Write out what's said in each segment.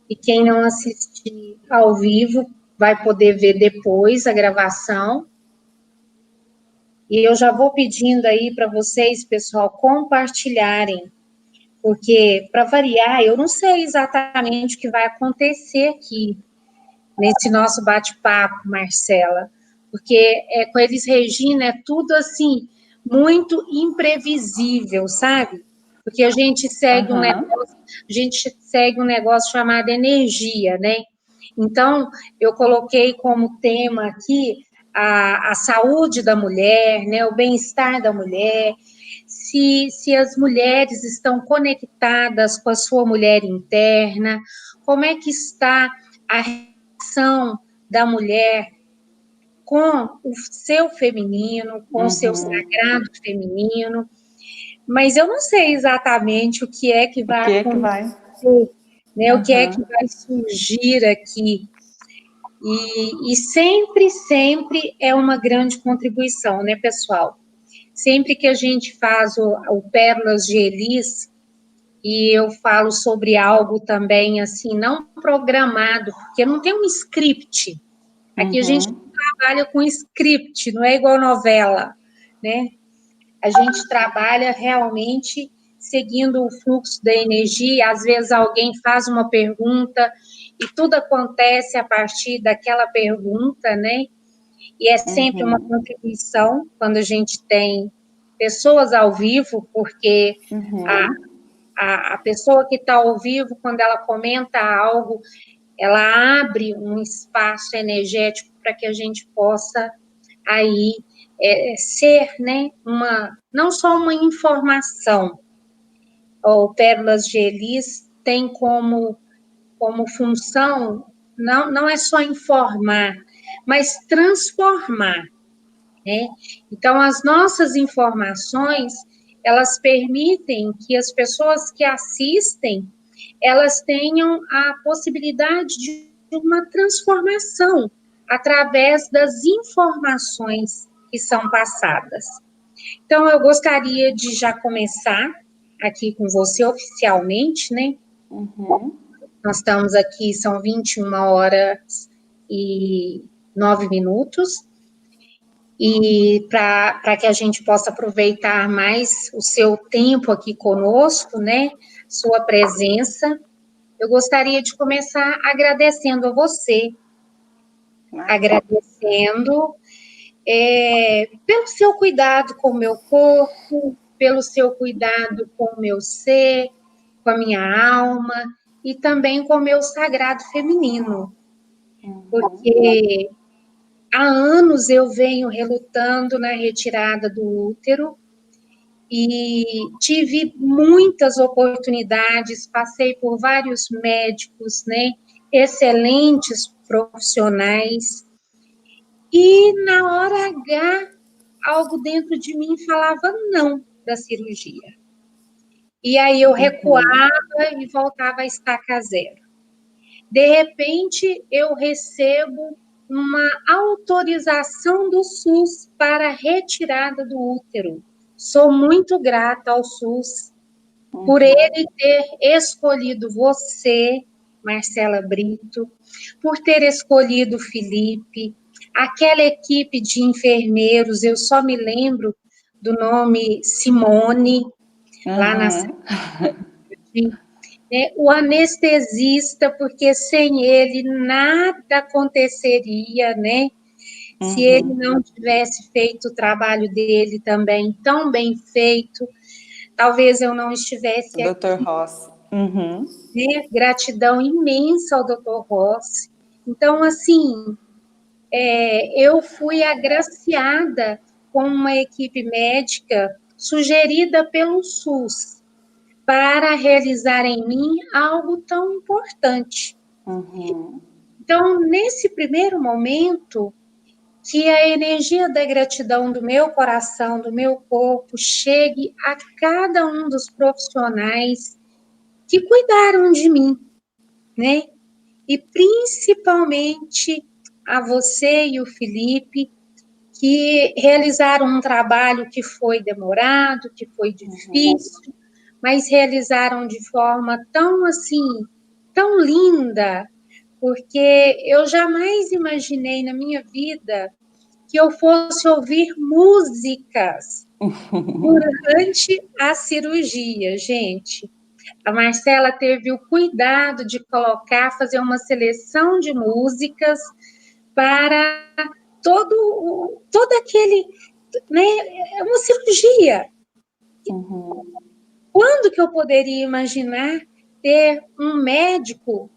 e quem não assistir ao vivo vai poder ver depois a gravação. E eu já vou pedindo aí para vocês, pessoal, compartilharem, porque, para variar, eu não sei exatamente o que vai acontecer aqui nesse nosso bate-papo, Marcela, porque com eles, Regina, é tudo assim, muito imprevisível, sabe? Porque a gente segue um negócio chamado energia, né? Então, eu coloquei como tema aqui a saúde da mulher, né, o bem-estar da mulher, se as mulheres estão conectadas com a sua mulher interna, como é que está a relação da mulher com o seu feminino, com o seu sagrado feminino, mas eu não sei exatamente o que é que vai acontecer, né? O que é que vai surgir aqui. E sempre, sempre é uma grande contribuição, né, pessoal? Sempre que a gente faz o Pérolas de Elis, e eu falo sobre algo também, assim, não programado, porque não tem um script. Aqui a gente trabalha com script, não é igual novela, né? A gente trabalha realmente seguindo o fluxo da energia. Às vezes alguém faz uma pergunta e tudo acontece a partir daquela pergunta, né? E é sempre uma contribuição quando a gente tem pessoas ao vivo, porque a pessoa que está ao vivo, quando ela comenta algo, ela abre um espaço energético para que a gente possa aí ser, né, não só uma informação. O Pérolas de Elis tem como função, não é só informar, mas transformar, né? Então, as nossas informações, elas permitem que as pessoas que assistem, elas tenham a possibilidade de uma transformação através das informações que são passadas. Então, eu gostaria de já começar aqui com você oficialmente, né? Nós estamos aqui, são 21h e 9 minutos, e para que a gente possa aproveitar mais o seu tempo aqui conosco, né? Sua presença, eu gostaria de começar agradecendo a você, agradecendo pelo seu cuidado com o meu corpo, pelo seu cuidado com o meu ser, com a minha alma e também com o meu sagrado feminino, porque há anos eu venho relutando na retirada do útero e tive muitas oportunidades, passei por vários médicos, né, excelentes profissionais, e na hora H, algo dentro de mim falava não da cirurgia. E aí eu recuava e voltava a estaca zero. De repente, eu recebo uma autorização do SUS para a retirada do útero. Sou muito grata ao SUS por ele ter escolhido você, Marcela Brito, por ter escolhido o Felipe, aquela equipe de enfermeiros, eu só me lembro do nome Simone, lá na o anestesista, porque sem ele nada aconteceria, né? Se ele não tivesse feito o trabalho dele também tão bem feito, talvez eu não estivesse aqui. Dr. Rossi. Né? Gratidão imensa ao Dr. Rossi. Então, assim, eu fui agraciada com uma equipe médica sugerida pelo SUS para realizar em mim algo tão importante. Então, nesse primeiro momento, que a energia da gratidão do meu coração, do meu corpo, chegue a cada um dos profissionais que cuidaram de mim, né? E principalmente a você e o Felipe, que realizaram um trabalho que foi demorado, que foi difícil, mas realizaram de forma tão assim tão linda, porque eu jamais imaginei na minha vida que eu fosse ouvir músicas durante a cirurgia, gente. A Marcela teve o cuidado de fazer uma seleção de músicas para todo aquele, né? É uma cirurgia. Quando que eu poderia imaginar ter um médico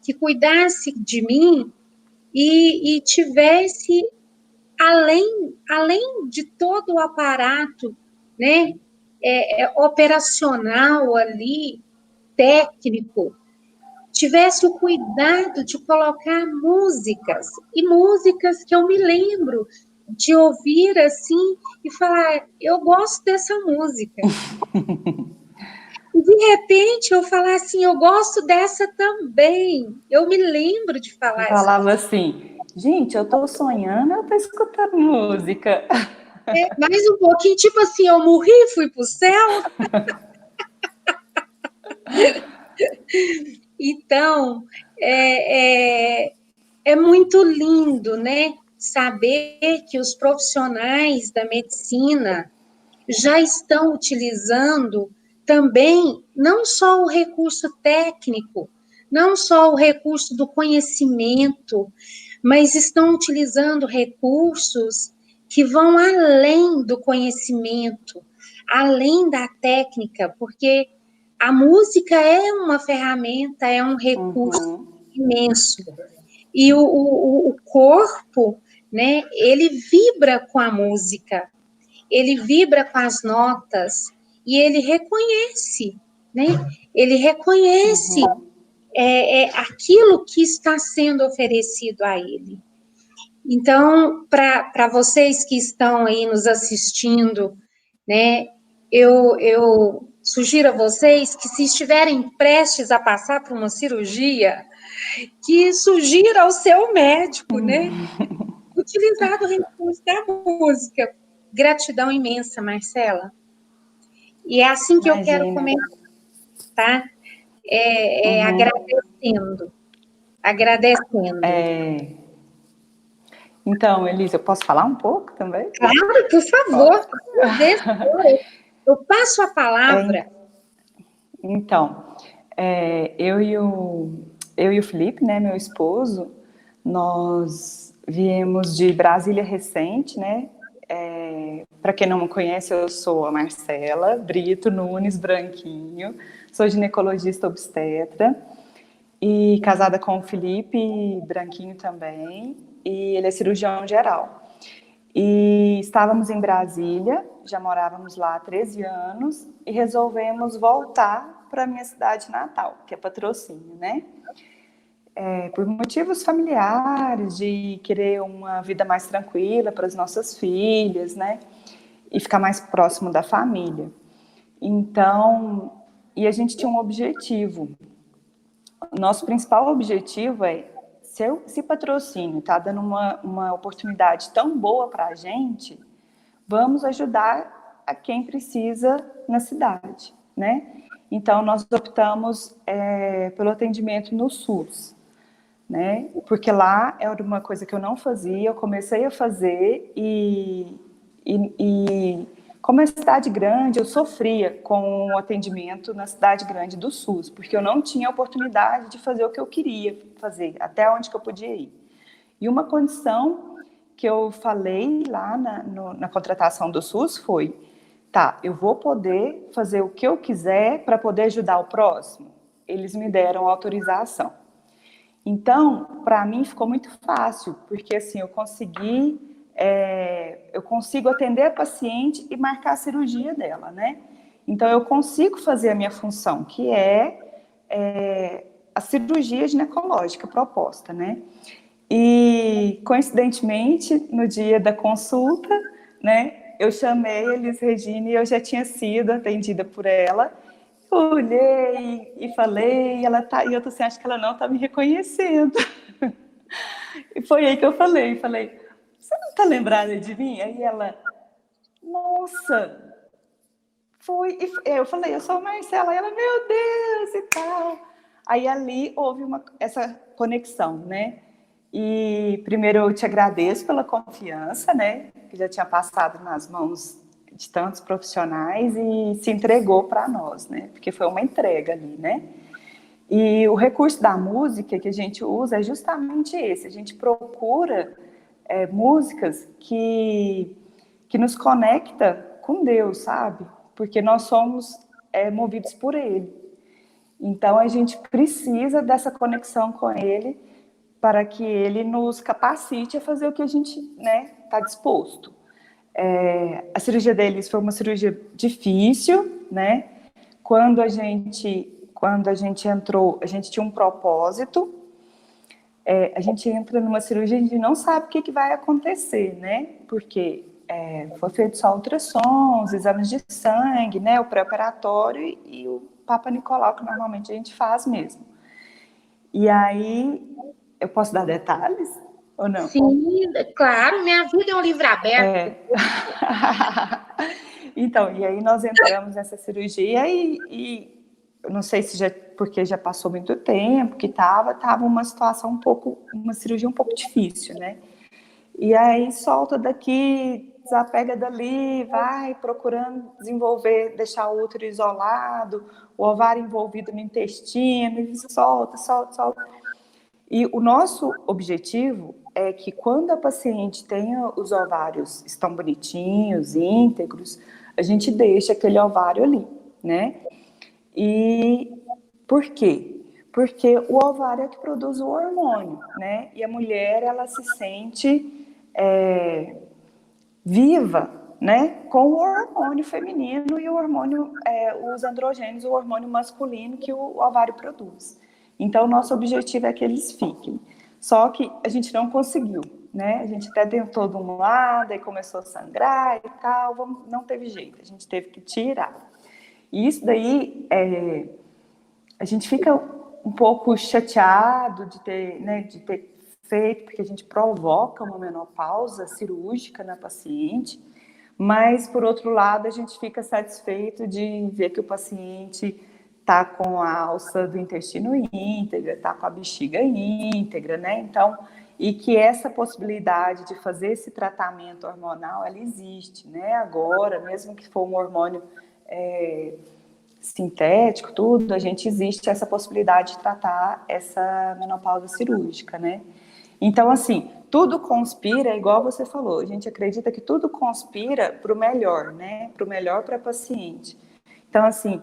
que cuidasse de mim e tivesse, além de todo o aparato, né, operacional ali, técnico, tivesse o cuidado de colocar músicas, e músicas que eu me lembro de ouvir assim e falar, eu gosto dessa música. E de repente eu falar assim, eu gosto dessa também. Eu me lembro de Eu falar essa falava assim, gente, eu tô sonhando, eu tô escutando música. mais um pouquinho, tipo assim, eu morri, fui pro céu. Então, é muito lindo, né? Saber que os profissionais da medicina já estão utilizando também não só o recurso técnico, não só o recurso do conhecimento, mas estão utilizando recursos que vão além do conhecimento, além da técnica, porque a música é uma ferramenta, é um recurso imenso. E o corpo, né, ele vibra com a música, ele vibra com as notas e ele reconhece, né? Ele reconhece aquilo que está sendo oferecido a ele. Então, para vocês que estão aí nos assistindo, né, eu sugiro a vocês que, se estiverem prestes a passar por uma cirurgia, que sugira ao seu médico, né, utilizar o recurso da música. Gratidão imensa, Marcela. E é assim que eu quero Imagina. começar, tá? Agradecendo, agradecendo. Então, Elisa, eu posso falar um pouco também? Claro, por favor, por favor, eu passo a palavra. Então, eu e o Felipe, né, meu esposo, nós viemos de Brasília recente, né? Para quem não me conhece, eu sou a Marcela Brito Nunes Branquinho, sou ginecologista obstetra e casada com o Felipe Branquinho também, e ele é cirurgião geral. E estávamos em Brasília, já morávamos lá há 13 anos, e resolvemos voltar para a minha cidade natal, que é Patrocínio, né? Por motivos familiares, de querer uma vida mais tranquila para as nossas filhas, né? E ficar mais próximo da família. Então, e a gente tinha um objetivo. O nosso principal objetivo é, se Patrocínio está dando uma oportunidade tão boa para a gente, vamos ajudar a quem precisa na cidade, né? Então, nós optamos pelo atendimento no SUS, né? Porque lá era uma coisa que eu não fazia, eu comecei a fazer e como é cidade grande, eu sofria com o atendimento na cidade grande do SUS, porque eu não tinha oportunidade de fazer o que eu queria fazer, até onde que eu podia ir. E uma condição que eu falei lá na contratação do SUS foi, tá, eu vou poder fazer o que eu quiser para poder ajudar o próximo. Eles me deram autorização. Então, para mim ficou muito fácil, porque assim, eu consigo atender a paciente e marcar a cirurgia dela, né? Então, eu consigo fazer a minha função, que a cirurgia ginecológica proposta, né? E, coincidentemente, no dia da consulta, né, eu chamei a Elis Regina e eu já tinha sido atendida por ela. Eu olhei e falei, e eu tô assim, acho que ela não tá me reconhecendo. E foi aí que eu falei, você não tá lembrada de mim? Aí ela, nossa, foi. E eu falei, eu sou a Marcela. E ela, meu Deus, e tal. Aí ali houve essa conexão, né? E primeiro eu te agradeço pela confiança, né? Que já tinha passado nas mãos de tantos profissionais e se entregou para nós, né? Porque foi uma entrega ali, né? E o recurso da música que a gente usa é justamente esse. A gente procura músicas que nos conecta com Deus, sabe? Porque nós somos movidos por Ele. Então, a gente precisa dessa conexão com Ele para que Ele nos capacite a fazer o que a gente está disposto. A cirurgia deles foi uma cirurgia difícil, né? Quando a gente entrou, a gente tinha um propósito. A gente entra numa cirurgia, a gente não sabe o que vai acontecer, né? Porque foi feito só ultrassons, exames de sangue, né? O pré-operatório e o Papa Nicolau, que normalmente a gente faz mesmo. E aí, eu posso dar detalhes ou não? Sim, claro, minha vida é um livro aberto. Então, e aí nós entramos nessa cirurgia e eu não sei se porque já passou muito tempo que tava uma situação uma cirurgia um pouco difícil, né? E aí solta daqui, desapega dali, vai procurando desenvolver, deixar o útero isolado, o ovário envolvido no intestino, e solta. E o nosso objetivo é que quando a paciente tenha os ovários estão bonitinhos, íntegros, a gente deixa aquele ovário ali, né? E por quê? Porque o ovário é que produz o hormônio, né? E a mulher, ela se sente viva, né? Com o hormônio feminino e o hormônio, os androgênios, o hormônio masculino que o ovário produz. Então, nosso objetivo é que eles fiquem. Só que a gente não conseguiu, né? A gente até tentou de um lado, aí começou a sangrar e tal, não teve jeito, a gente teve que tirar. E isso daí, a gente fica um pouco chateado de ter feito, porque a gente provoca uma menopausa cirúrgica na paciente, mas, por outro lado, a gente fica satisfeito de ver que o paciente está com a alça do intestino íntegra, está com a bexiga íntegra, né? Então, e que essa possibilidade de fazer esse tratamento hormonal, ela existe, né? Agora, mesmo que for um hormônio sintético, tudo, a gente existe essa possibilidade de tratar essa menopausa cirúrgica, né? Então, assim, tudo conspira, igual você falou, a gente acredita que tudo conspira para o melhor, né? Para o melhor para a paciente. Então, assim,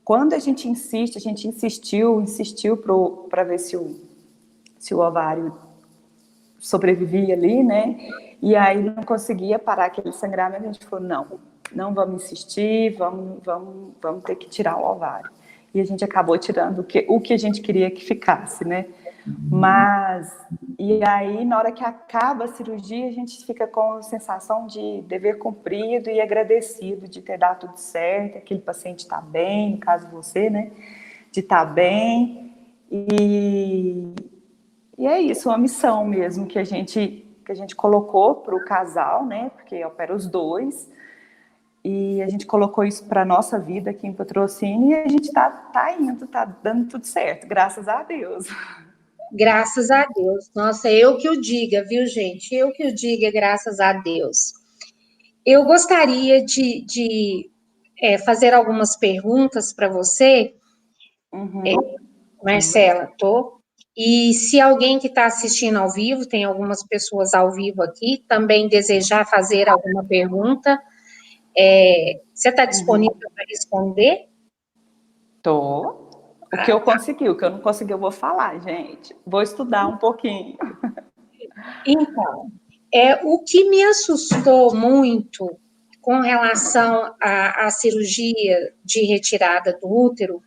quando a gente insistiu para ver se o ovário sobrevivia ali, né? E aí não conseguia parar aquele sangramento, a gente falou, não vamos insistir, vamos ter que tirar o ovário. E a gente acabou tirando o que a gente queria que ficasse, né? Mas, e aí, na hora que acaba a cirurgia, a gente fica com a sensação de dever cumprido e agradecido de ter dado tudo certo, aquele paciente está bem, no caso você, né? De estar bem. E é isso, uma missão mesmo que a gente colocou para o casal, né? Porque opera os dois. E a gente colocou isso para a nossa vida aqui em Patrocínio e a gente tá indo, tá dando tudo certo, graças a Deus. Graças a Deus. Nossa, eu que o diga, viu, gente? Eu que o diga, graças a Deus. Eu gostaria de fazer algumas perguntas para você, Marcela, tô? E se alguém que está assistindo ao vivo, tem algumas pessoas ao vivo aqui, também desejar fazer alguma pergunta, você está disponível para responder? Tô. O que eu consegui, o que eu não consegui, eu vou falar, gente. Vou estudar um pouquinho. Então, o que me assustou muito com relação à cirurgia de retirada do útero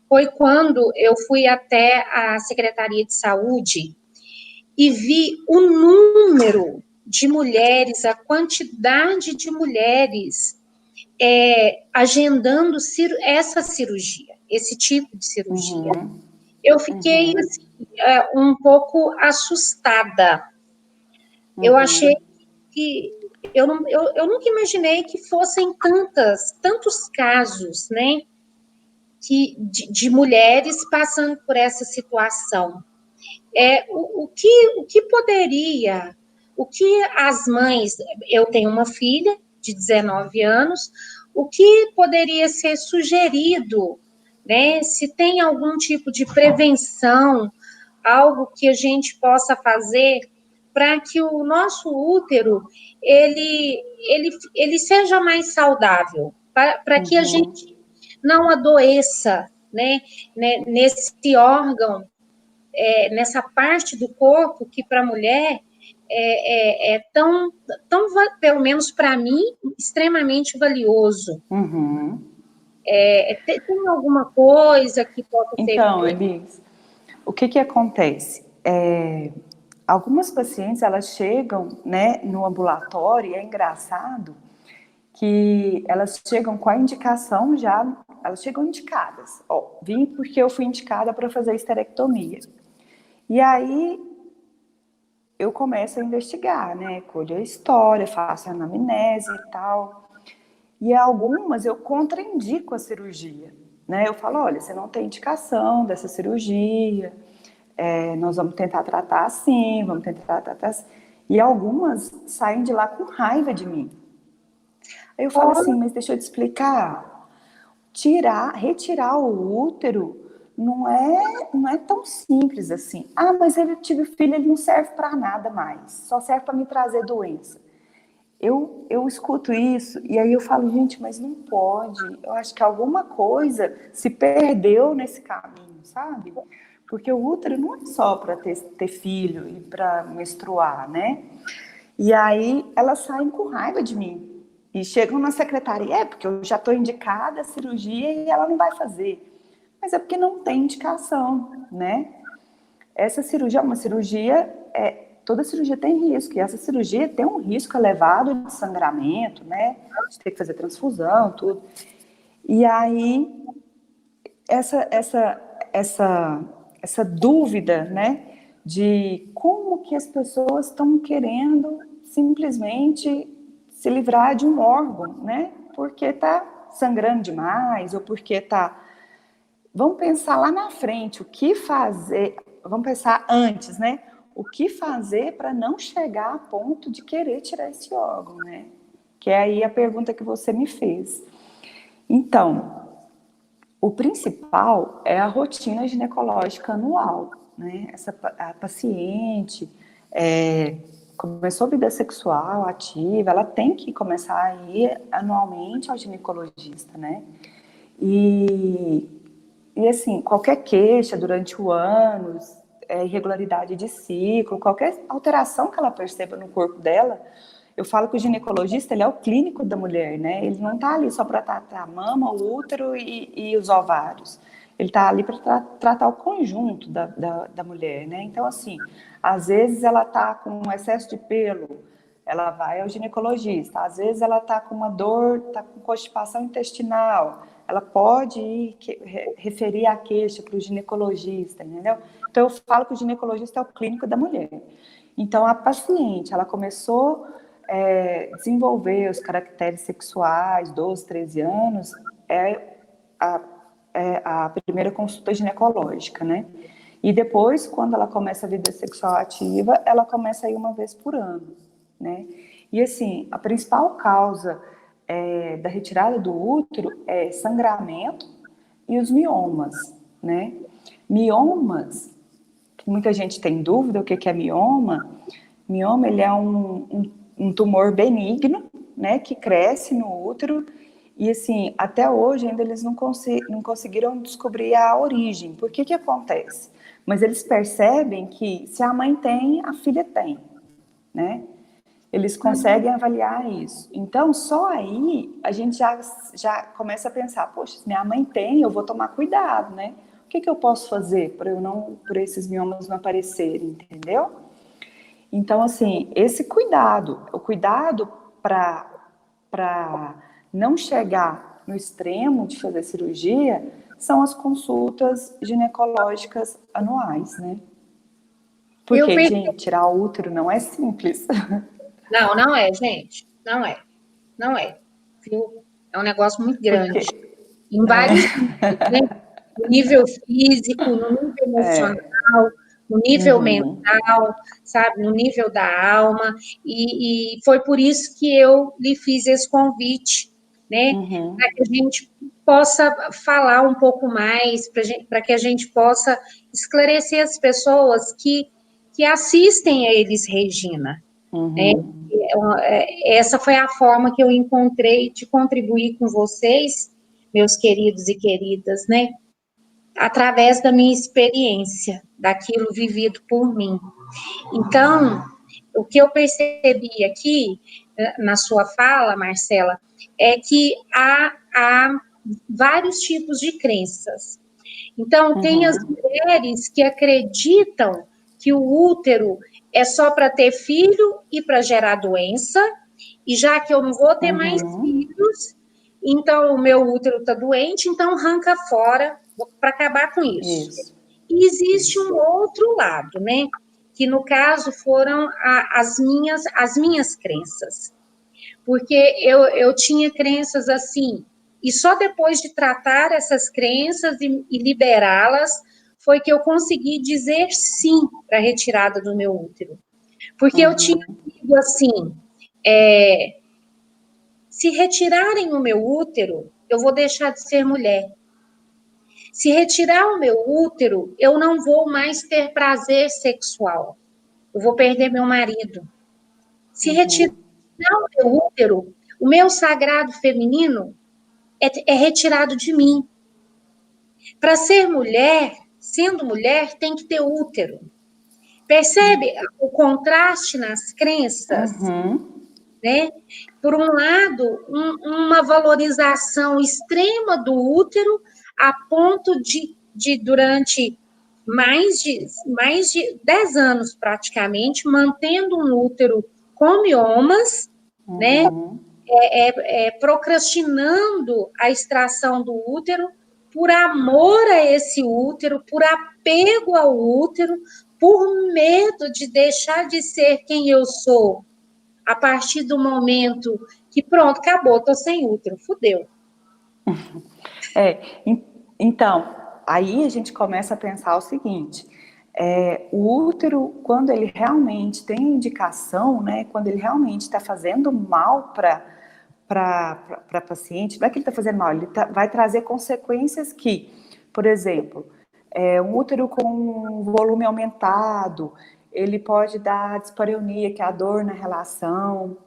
foi quando eu fui até a Secretaria de Saúde e vi o número de mulheres, a quantidade de mulheres agendando essa cirurgia, esse tipo de cirurgia. Eu fiquei assim, um pouco assustada. Eu achei que eu nunca imaginei que fossem tantos casos, né? de mulheres passando por essa situação. O que poderia, o que as mães, eu tenho uma filha de 19 anos, o que poderia ser sugerido, né? Se tem algum tipo de prevenção, algo que a gente possa fazer para que o nosso útero ele seja mais saudável, para que a gente não adoeça, né, nesse órgão, nessa parte do corpo que para a mulher é tão, pelo menos para mim, extremamente valioso. Tem alguma coisa que possa ser Então, feita? Elis, o que acontece? Algumas pacientes, elas chegam, né, no ambulatório, e é engraçado que elas chegam com a indicação já, elas chegam indicadas. Ó, vim porque eu fui indicada para fazer esterectomia. E aí eu começo a investigar, né, colho a história, faço a anamnese e tal. E algumas eu contraindico a cirurgia, né? Eu falo, olha, você não tem indicação dessa cirurgia, nós vamos tentar tratar assim, vamos tentar tratar assim. E algumas saem de lá com raiva de mim. Aí eu falo assim, mas deixa eu te explicar, retirar o útero não é tão simples assim. Ah, mas eu tive filho, ele não serve para nada mais, só serve para me trazer doença. Eu escuto isso e aí eu falo, gente, mas não pode. Eu acho que alguma coisa se perdeu nesse caminho, sabe? Porque o útero não é só para ter filho e para menstruar, né? E aí elas saem com raiva de mim. E chegam na secretaria, porque eu já estou indicada a cirurgia e ela não vai fazer. Mas é porque não tem indicação, né? Essa cirurgia é uma cirurgia, toda cirurgia tem risco, e essa cirurgia tem um risco elevado de sangramento, né? De ter que fazer transfusão, tudo. E aí, essa dúvida, né? De como que as pessoas estão querendo simplesmente se livrar de um órgão, né? Porque está sangrando demais, ou porque está... Vamos pensar lá na frente, o que fazer, vamos pensar antes, né? O que fazer para não chegar a ponto de querer tirar esse órgão, né? Que é aí a pergunta que você me fez. Então, o principal é a rotina ginecológica anual, né? A paciente começou a vida sexual ativa, ela tem que começar a ir anualmente ao ginecologista, né? E assim, qualquer queixa durante o ano, irregularidade de ciclo, qualquer alteração que ela perceba no corpo dela, eu falo que o ginecologista, ele é o clínico da mulher, né? Ele não está ali só para tratar a mama, o útero e os ovários. Ele está ali para tratar o conjunto da mulher, né? Então, assim, às vezes ela está com um excesso de pelo, ela vai ao ginecologista. Às vezes ela está com uma dor, está com constipação intestinal, ela pode ir referir a queixa para o ginecologista, entendeu? Então, eu falo que o ginecologista é o clínico da mulher. Então, a paciente, ela começou a desenvolver os caracteres sexuais, 12, 13 anos, a primeira consulta ginecológica, né? E depois, quando ela começa a vida sexual ativa, ela começa a ir uma vez por ano, né? E assim, a principal causa da retirada do útero é sangramento e os miomas, né? Miomas, que muita gente tem dúvida o que é mioma. Mioma, ele é um tumor benigno, né, que cresce no útero, e assim, até hoje ainda eles não conseguiram descobrir a origem. Por que acontece? Mas eles percebem que se a mãe tem, a filha tem, né? Eles conseguem avaliar isso. Então, só aí a gente já começa a pensar, poxa, se minha mãe tem, eu vou tomar cuidado, né? O que eu posso fazer para esses miomas não aparecerem, entendeu? Então, assim, o cuidado para não chegar no extremo de fazer cirurgia são as consultas ginecológicas anuais, né? Porque, gente, tirar o útero não é simples. Não, não é, gente. Não é. Não é. Viu? É um negócio muito grande. Em vários níveis, né? no nível físico, no nível emocional, no nível Uhum. mental, sabe, no nível da alma, e foi por isso que eu lhe fiz esse convite, né, para Uhum. que a gente possa falar um pouco mais, para que a gente possa esclarecer as pessoas que assistem a eles, Regina, né? Uhum. Essa foi a forma que eu encontrei de contribuir com vocês, meus queridos e queridas, né? Através da minha experiência, daquilo vivido por mim. Então, o que eu percebi aqui na sua fala, Marcela, é que há vários tipos de crenças. Então, tem as Uhum. mulheres que acreditam que o útero é só para ter filho e para gerar doença, e já que eu não vou ter mais Uhum. filhos, então o meu útero está doente, então arranca fora para acabar com isso. Isso. E existe Isso. um outro lado, né? Que no caso foram as minhas crenças. Porque eu tinha crenças assim, e só depois de tratar essas crenças e liberá-las, foi que eu consegui dizer sim para a retirada do meu útero. Porque eu tinha Uhum. sido assim, é, se retirarem o meu útero, eu vou deixar de ser mulher. Se retirar o meu útero, eu não vou mais ter prazer sexual. Eu vou perder meu marido. Se retirar Uhum. o meu útero, o meu sagrado feminino é retirado de mim. Para ser mulher, sendo mulher, tem que ter útero. Percebe o contraste nas crenças, Uhum. né? Por um lado, uma valorização extrema do útero a ponto de durante mais de 10 anos praticamente, mantendo um útero com miomas, né? Uhum. Procrastinando a extração do útero por amor a esse útero, por apego ao útero, por medo de deixar de ser quem eu sou a partir do momento que pronto, acabou, tô sem útero, fudeu. É, então, aí a gente começa a pensar o seguinte: o útero, quando ele realmente tem indicação, né, quando ele realmente está fazendo mal para a paciente, não é que ele está fazendo mal, vai trazer consequências que, por exemplo, um útero com volume aumentado, ele pode dar dispareunia, que é a dor na relação.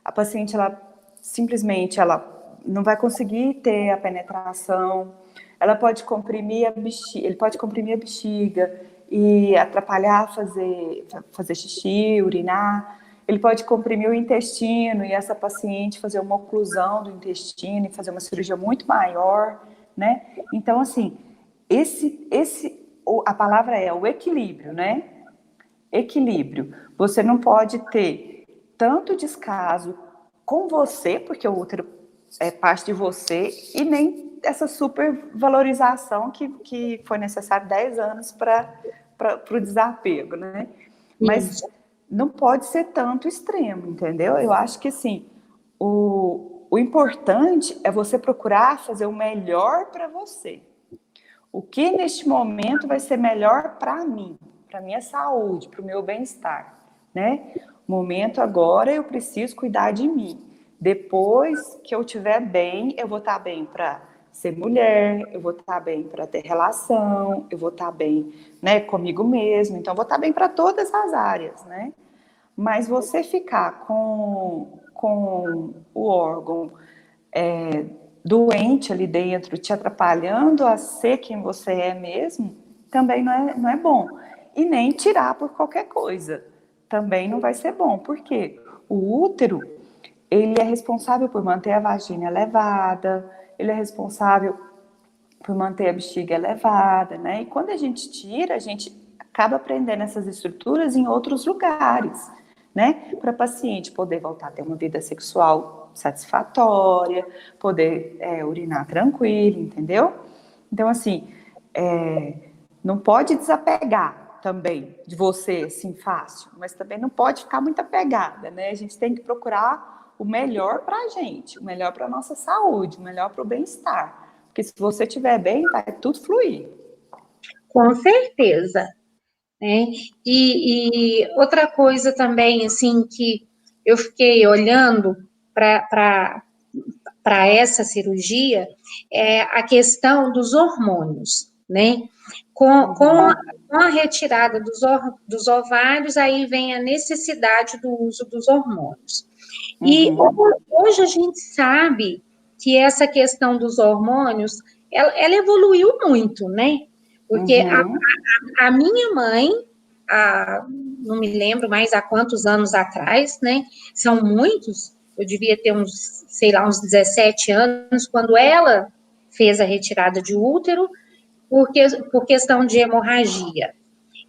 A paciente, ela simplesmente, ela não vai conseguir ter a penetração, ela pode comprimir a bexiga, ele pode comprimir a bexiga e atrapalhar fazer xixi, urinar. Ele pode comprimir o intestino e essa paciente fazer uma oclusão do intestino e fazer uma cirurgia muito maior, né? Então, assim, a palavra é o equilíbrio, né? Equilíbrio. Você não pode ter tanto descaso com você, porque o útero é parte de você, e nem essa supervalorização que foi necessário 10 anos para o desapego, né? Mas Isso. não pode ser tanto extremo, entendeu? Eu acho que, assim, o importante é você procurar fazer o melhor para você. O que neste momento vai ser melhor para mim, para minha saúde, para o meu bem-estar, né? Momento agora eu preciso cuidar de mim. Depois que eu estiver bem, eu vou estar bem para ser mulher, eu vou estar bem para ter relação, eu vou estar bem, né, comigo mesmo. Então, eu vou estar bem para todas as áreas, né? Mas você ficar com o órgão doente ali dentro, te atrapalhando a ser quem você é mesmo, também não é bom. E nem tirar por qualquer coisa. Também não vai ser bom. Por quê? O útero, ele é responsável por manter a vagina elevada, ele é responsável por manter a bexiga elevada, né? E quando a gente tira, a gente acaba prendendo essas estruturas em outros lugares, né? Para a paciente poder voltar a ter uma vida sexual satisfatória, poder urinar tranquilo, entendeu? Então, assim, não pode desapegar também de você, assim, fácil, mas também não pode ficar muito apegada, né? A gente tem que procurar o melhor para a gente, o melhor para a nossa saúde, o melhor para o bem-estar. Porque se você estiver bem, vai tudo fluir. Com certeza, né? E outra coisa também, assim, que eu fiquei olhando para essa cirurgia é a questão dos hormônios, né? Com a retirada dos ovários, aí vem a necessidade do uso dos hormônios. E hoje a gente sabe que essa questão dos hormônios, ela evoluiu muito, né? Porque a minha mãe, não me lembro mais há quantos anos atrás, né? São muitos, eu devia ter uns, sei lá, uns 17 anos, quando ela fez a retirada de útero, por questão de hemorragia.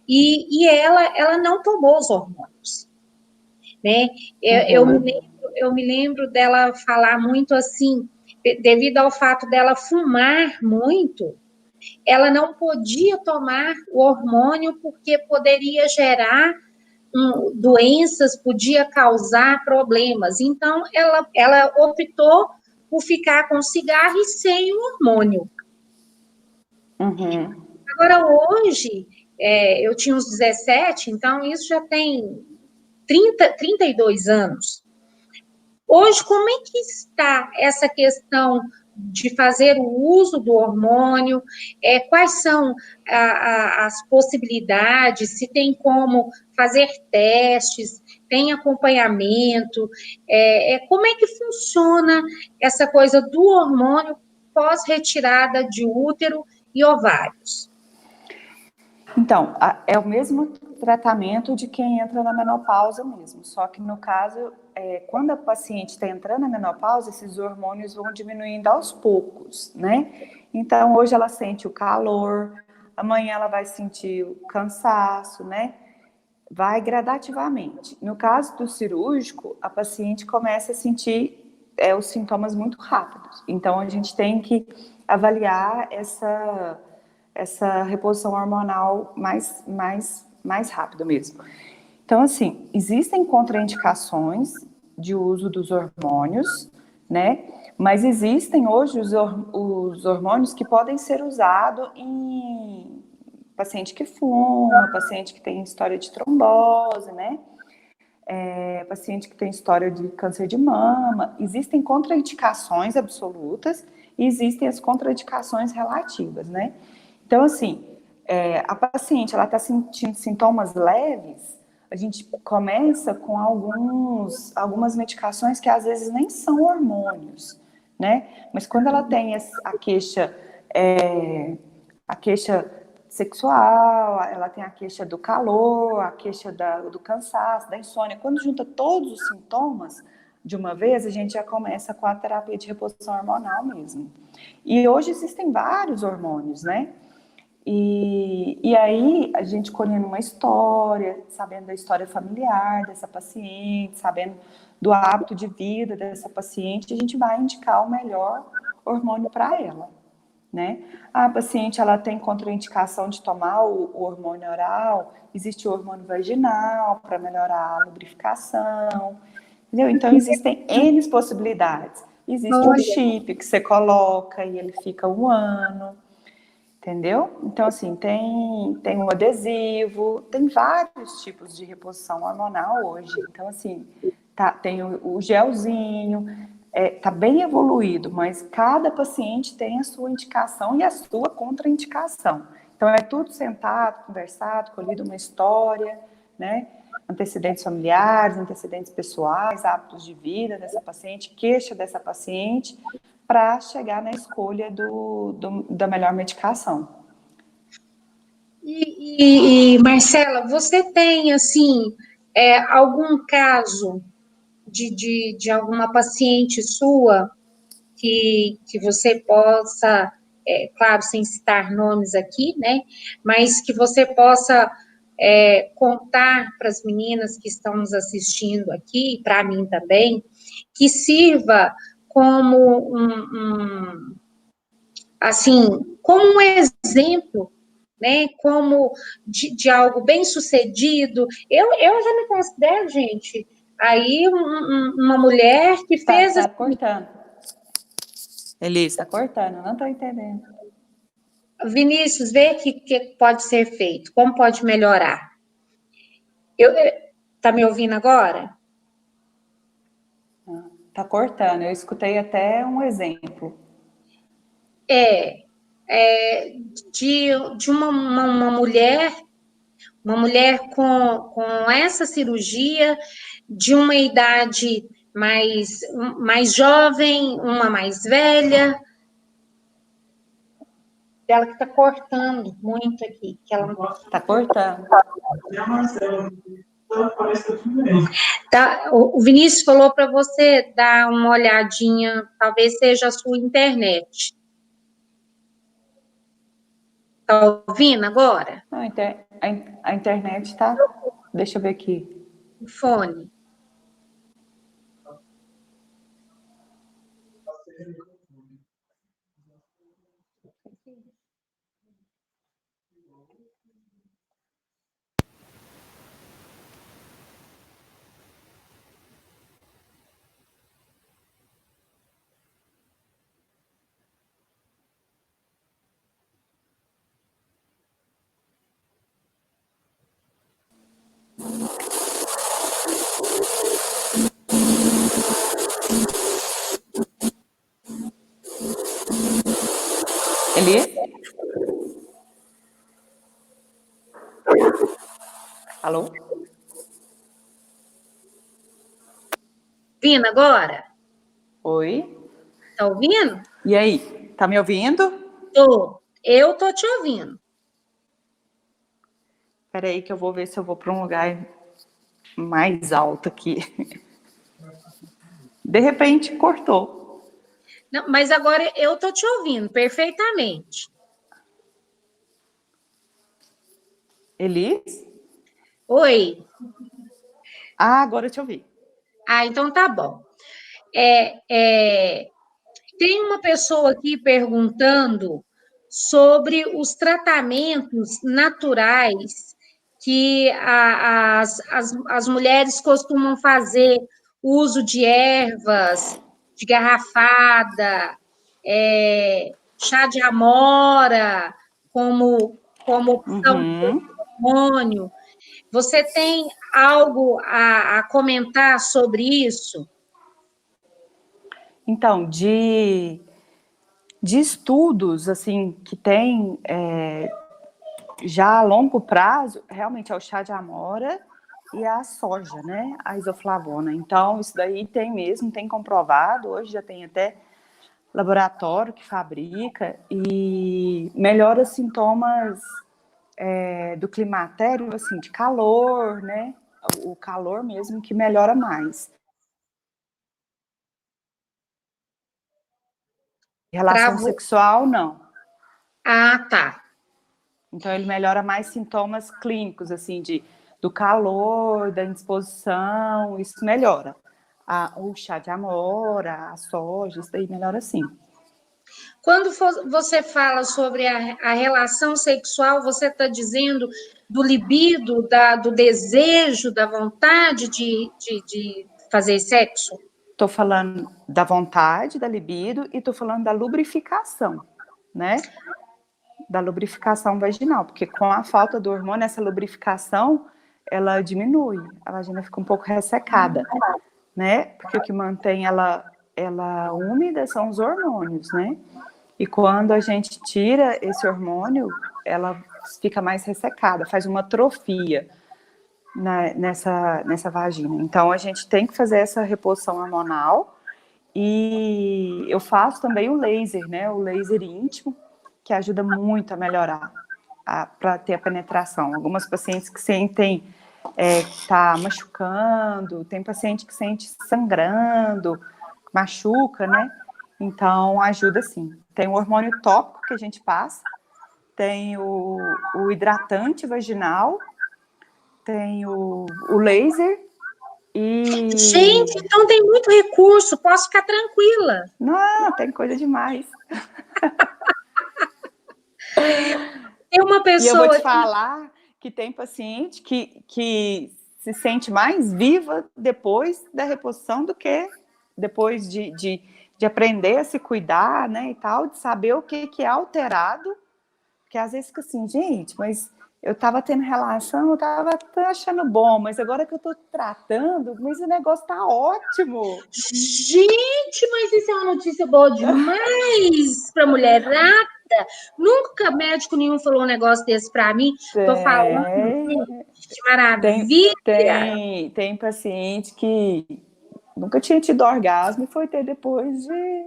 E ela não tomou os hormônios, né? Eu me lembro dela falar muito assim, devido ao fato dela fumar muito, ela não podia tomar o hormônio porque poderia gerar doenças, podia causar problemas. Então, ela optou por ficar com cigarro e sem o hormônio. Agora, hoje, eu tinha uns 17, então isso já tem 32 anos. Hoje, como é que está essa questão de fazer o uso do hormônio? Quais são as possibilidades? Se tem como fazer testes, tem acompanhamento? Como é que funciona essa coisa do hormônio pós-retirada de útero e ovários? Então, é o mesmo tratamento de quem entra na menopausa mesmo, só que no caso, quando a paciente está entrando na menopausa, esses hormônios vão diminuindo aos poucos, né? Então, hoje ela sente o calor, amanhã ela vai sentir o cansaço, né? Vai gradativamente. No caso do cirúrgico, a paciente começa a sentir os sintomas muito rápidos. Então, a gente tem que avaliar essa reposição hormonal mais rápido mesmo. Então, assim, existem contraindicações de uso dos hormônios, né? Mas existem hoje os hormônios que podem ser usados em paciente que fuma, paciente que tem história de trombose, né? Paciente que tem história de câncer de mama. Existem contraindicações absolutas e existem as contraindicações relativas, né? Então, assim, a paciente, ela está sentindo sintomas leves, a gente começa com algumas medicações que às vezes nem são hormônios, né? Mas quando ela tem a queixa sexual, ela tem a queixa do calor, a queixa do cansaço, da insônia, quando junta todos os sintomas de uma vez, a gente já começa com a terapia de reposição hormonal mesmo. E hoje existem vários hormônios, né? E aí, a gente colhendo uma história, sabendo da história familiar dessa paciente, sabendo do hábito de vida dessa paciente, a gente vai indicar o melhor hormônio para ela, né? A paciente, ela tem contraindicação de tomar o hormônio oral, existe o hormônio vaginal para melhorar a lubrificação, entendeu? Então, existem N possibilidades. Existe um chip que você coloca e ele fica 1 ano, entendeu? Então, assim, tem um adesivo, tem vários tipos de reposição hormonal hoje. Então, assim, tem o gelzinho, tá bem evoluído, mas cada paciente tem a sua indicação e a sua contraindicação. Então, é tudo sentado, conversado, colhido uma história, né? Antecedentes familiares, antecedentes pessoais, hábitos de vida dessa paciente, queixa dessa paciente, para chegar na escolha da melhor medicação. Marcela, você tem, assim, algum caso de alguma paciente sua que você possa, claro, sem citar nomes aqui, né, mas que você possa contar para as meninas que estão nos assistindo aqui, e para mim também, que sirva como como um exemplo, né, como de algo bem sucedido. Eu já me considero, gente, aí uma mulher que fez... Tá cortando. Elis, tá cortando, não tô entendendo. Vinícius, vê o que pode ser feito, como pode melhorar. Tá me ouvindo agora? Tá cortando, eu escutei até um exemplo. É, de uma mulher com essa cirurgia, de uma idade mais jovem, uma mais velha, dela que está cortando muito aqui. Que ela... Tá cortando. Tá, o Vinícius falou para você dar uma olhadinha, talvez seja a sua internet. Tá ouvindo agora? Não, a internet tá. Deixa eu ver aqui. O fone. Elis? Alô? Ouvindo agora? Oi? Tá ouvindo? E aí, tá me ouvindo? Tô. Eu tô te ouvindo. Peraí que eu vou ver se eu vou para um lugar mais alto aqui. De repente, cortou. Não, mas agora eu tô te ouvindo perfeitamente. Elis? Oi. Ah, agora eu te ouvi. Ah, então tá bom. Tem uma pessoa aqui perguntando sobre os tratamentos naturais que as mulheres costumam fazer, uso de ervas, de garrafada, chá de amora, como opção de hormônio. Você tem algo a comentar sobre isso? Então, de estudos, assim, que tem já a longo prazo, realmente é o chá de amora e a soja, né? A isoflavona. Então, isso daí tem mesmo, tem comprovado. Hoje já tem até laboratório que fabrica e melhora sintomas do climatério, assim, de calor, né? O calor mesmo que melhora mais. Relação Travou. sexual, não. Ah, tá. Então, ele melhora mais sintomas clínicos, assim, do calor, da indisposição, isso melhora. O chá de amora, a soja, isso daí melhora sim. Quando você fala sobre a relação sexual, você está dizendo do libido, do desejo, da vontade de fazer sexo? Estou falando da vontade, da libido, e estou falando da lubrificação, né? Da lubrificação vaginal, porque com a falta do hormônio, essa lubrificação, ela diminui, a vagina fica um pouco ressecada, né? Porque o que mantém ela úmida são os hormônios, né? E quando a gente tira esse hormônio, ela fica mais ressecada, faz uma atrofia nessa vagina. Então, a gente tem que fazer essa reposição hormonal e eu faço também o laser, né? O laser íntimo, que ajuda muito a melhorar, para ter a penetração. Algumas pacientes que sentem tá machucando, tem paciente que sente sangrando, machuca, né? Então, ajuda sim. Tem o hormônio tópico que a gente passa, tem o hidratante vaginal, tem o laser e... Gente, então tem muito recurso, posso ficar tranquila. Não, tem coisa demais. Tem uma E eu vou pessoa te falar que tem paciente que se sente mais viva depois da reposição do que depois de de aprender a se cuidar, né, e tal, de saber o que é alterado, porque às vezes fica assim, gente, mas eu tava tendo relação, eu tava achando bom, mas agora que eu tô tratando, mas o negócio tá ótimo. Gente, mas isso é uma notícia boa demais para mulherada. Nunca médico nenhum falou um negócio desse para mim. Tô falando, Tem, gente, maravilha. tem paciente que nunca tinha tido orgasmo e foi ter depois de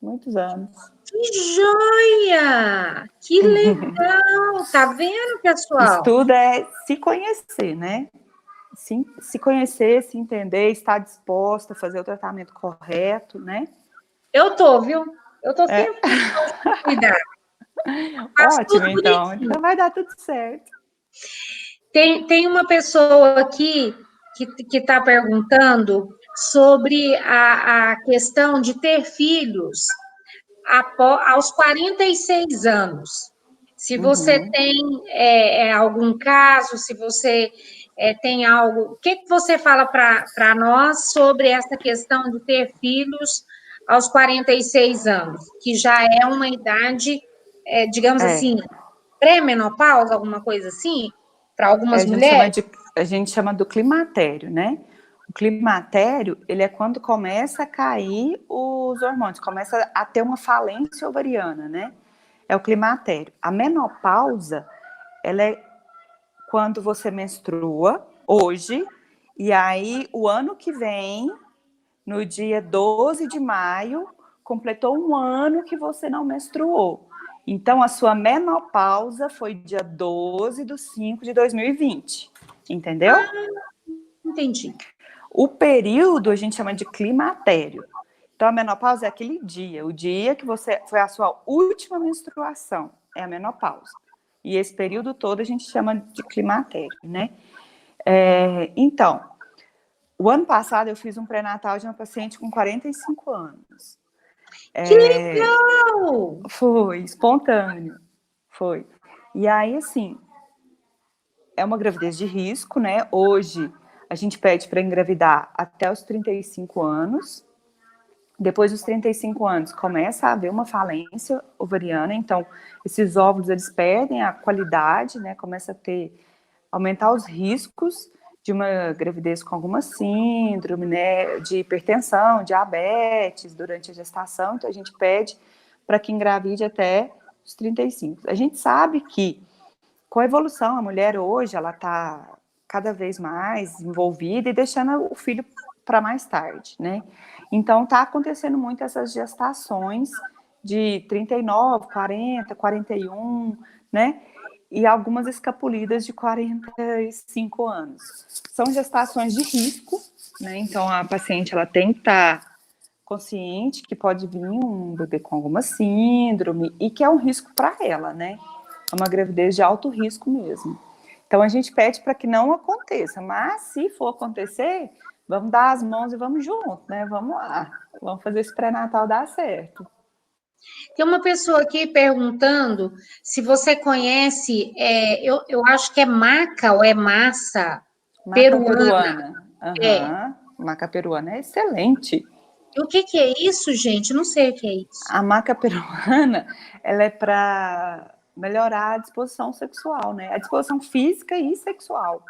muitos anos. Que joia! Que legal! Tá vendo, pessoal? Estudo é se conhecer, né? Se conhecer, se entender, estar disposta a fazer o tratamento correto, né? Eu tô, viu? Eu tô É. sempre disposta a cuidar. Faço Ótimo, tudo então. bonitinho. Então vai dar tudo certo. Tem uma pessoa aqui que está perguntando sobre a questão de ter filhos aos 46 anos. Se você Uhum. tem algum caso, se você tem algo, o que você fala para nós sobre essa questão de ter filhos aos 46 anos, que já é uma idade, digamos É, assim, pré-menopausa, alguma coisa assim, para algumas a gente mulheres? a gente chama do climatério, né? O climatério, ele é quando começa a cair os hormônios, começa a ter uma falência ovariana, né? É o climatério. A menopausa, ela é quando você menstrua, hoje, e aí o ano que vem, no dia 12 de maio, completou um ano que você não menstruou. Então, a sua menopausa foi dia 12/5/2020, entendeu? Entendi. O período a gente chama de climatério. Então, a menopausa é aquele dia, o dia que você foi a sua última menstruação, é a menopausa. E esse período todo a gente chama de climatério, né? Então, o ano passado eu fiz um pré-natal de uma paciente com 45 anos. Que legal! Foi espontâneo, foi. E aí, assim, é uma gravidez de risco, né? Hoje a gente pede para engravidar até os 35 anos. Depois dos 35 anos começa a haver uma falência ovariana, então esses óvulos eles perdem a qualidade, né? Começa a aumentar os riscos de uma gravidez com alguma síndrome, né? De hipertensão, diabetes durante a gestação. Então a gente pede para que engravide até os 35. A gente sabe que com a evolução, a mulher hoje, ela está cada vez mais envolvida e deixando o filho para mais tarde, né? Então, está acontecendo muito essas gestações de 39, 40, 41, né? E algumas escapulidas de 45 anos. São gestações de risco, né? Então, a paciente, ela tem que estar consciente que pode vir um bebê com alguma síndrome e que é um risco para ela, né? É uma gravidez de alto risco mesmo. Então a gente pede para que não aconteça, mas se for acontecer, vamos dar as mãos e vamos junto, né? Vamos lá, vamos fazer esse pré-natal dar certo. Tem uma pessoa aqui perguntando se você conhece, eu acho que é maca ou é massa Maca peruana. peruana. É. Aham. Maca peruana é excelente. E o que é isso, gente? Não sei o que é isso. A maca peruana, ela é para melhorar a disposição sexual, né? A disposição física e sexual.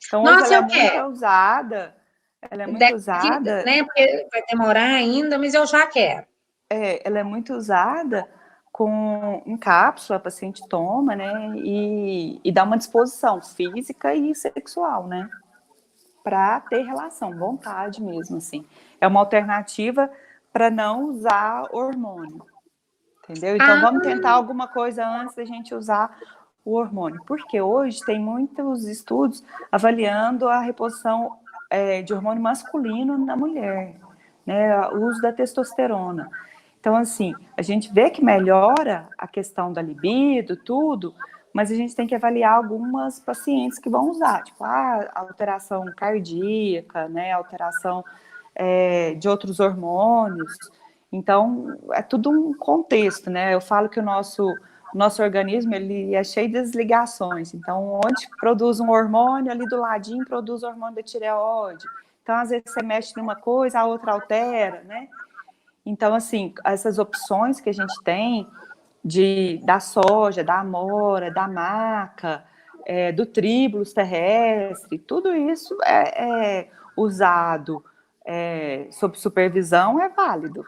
Então hoje Nossa, ela é eu muito quero. usada, ela é muito Daqui, usada, né? Porque vai demorar ainda, mas eu já quero. ela é muito usada em cápsula, a paciente toma, né? E dá uma disposição física e sexual, né? Para ter relação, vontade mesmo, assim. É uma alternativa para não usar hormônio, entendeu? Então Ah, vamos tentar alguma coisa antes da gente usar o hormônio, porque hoje tem muitos estudos avaliando a reposição de hormônio masculino na mulher, né? O uso da testosterona. Então, assim, a gente vê que melhora a questão da libido, tudo, mas a gente tem que avaliar algumas pacientes que vão usar, tipo, alteração cardíaca, né, alteração de outros hormônios. Então, é tudo um contexto, né? Eu falo que o nosso organismo, ele é cheio de desligações. Então, onde produz um hormônio, ali do ladinho produz o hormônio da tireoide. Então, às vezes você mexe numa coisa, a outra altera, né? Então, assim, essas opções que a gente tem da soja, da amora, da maca, do tribulus terrestre, tudo isso é usado sob supervisão, é válido.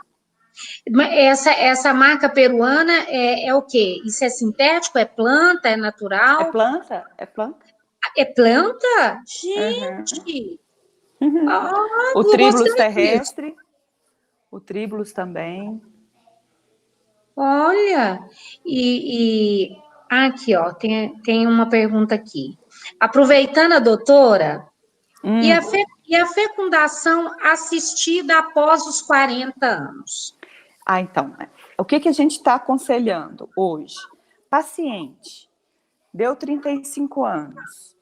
Essa marca peruana é o quê? Isso é sintético? É planta? É É natural? planta? É planta? É planta? Uhum. Gente! Uhum. Ah, O vou gostar tribulus disso. terrestre, o tribulus também. Olha, aqui, ó, tem uma pergunta aqui. Aproveitando a doutora, Hum. e a fecundação assistida após os 40 anos? Então, o que a gente está aconselhando hoje? Paciente, deu 35 anos,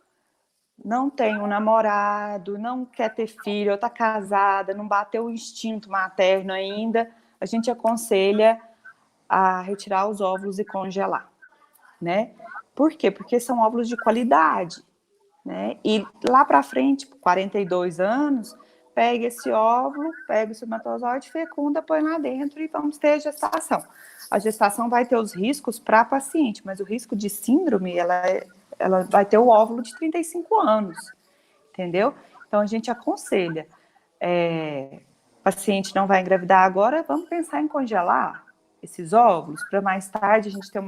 não tem um namorado, não quer ter filho, ou está casada, não bateu o instinto materno ainda, a gente aconselha a retirar os óvulos e congelar, né? Por quê? Porque são óvulos de qualidade, né? E lá para frente, 42 anos, pega esse óvulo, pega o espermatozoide, fecunda, põe lá dentro e vamos ter a gestação. A gestação vai ter os riscos para a paciente, mas o risco de síndrome, ela vai ter o óvulo de 35 anos, entendeu? Então a gente aconselha, paciente não vai engravidar agora, vamos pensar em congelar esses óvulos para mais tarde a gente ter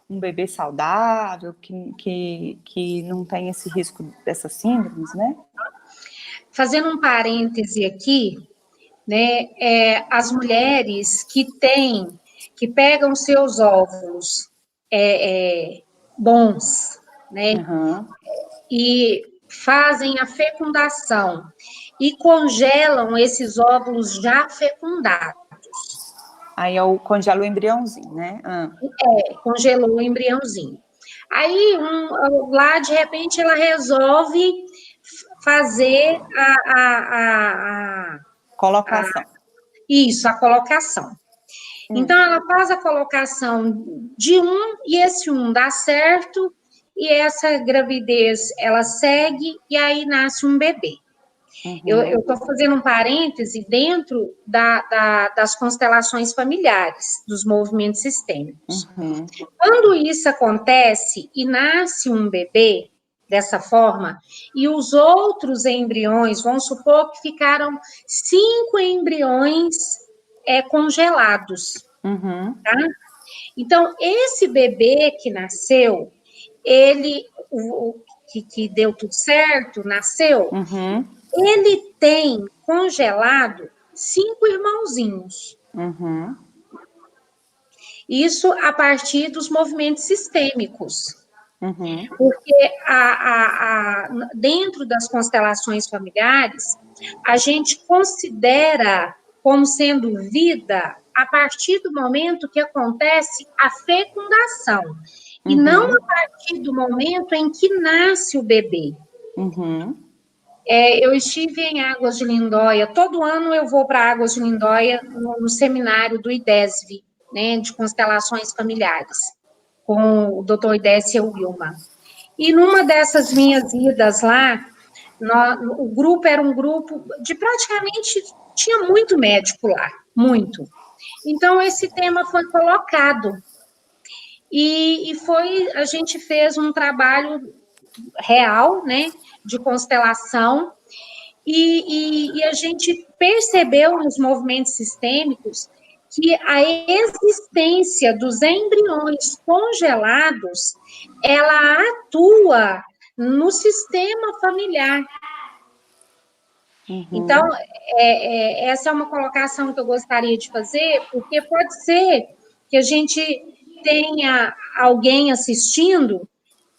um bebê saudável, que não tem esse risco dessas síndromes, né? Fazendo um parêntese aqui, né, as mulheres que pegam seus óvulos bons, né, Uhum. e fazem a fecundação e congelam esses óvulos já fecundados. Aí eu congelo o embriãozinho, né? Congelou o embriãozinho. Aí, lá, de repente, ela resolve fazer Colocação. isso, a colocação. Então, ela faz a colocação de um, e esse um dá certo, e essa gravidez, ela segue, e aí nasce um bebê. Eu estou fazendo um parêntese dentro das constelações familiares, dos movimentos sistêmicos. Uhum. Quando isso acontece e nasce um bebê dessa forma, e os outros embriões, vamos supor que ficaram 5 embriões congelados, Uhum. tá? Então, esse bebê que nasceu, ele, que deu tudo certo, nasceu, Uhum. ele tem congelado 5 irmãozinhos. Uhum. Isso a partir dos movimentos sistêmicos. Uhum. Porque dentro das constelações familiares, a gente considera como sendo vida a partir do momento que acontece a fecundação, e não Uhum. a partir do momento em que nasce o bebê. Uhum. Eu estive em Águas de Lindóia, todo ano eu vou para Águas de Lindóia no seminário do IDESV, né, de constelações familiares, com o Dr. Idécia Wilma. E numa dessas minhas idas lá, o grupo era um grupo de praticamente, tinha muito médico lá, muito. Então, esse tema foi colocado. A gente fez um trabalho real, né, de constelação, e a gente percebeu nos movimentos sistêmicos que a existência dos embriões congelados, ela atua no sistema familiar. Então, Uhum. essa é uma colocação que eu gostaria de fazer, porque pode ser que a gente tenha alguém assistindo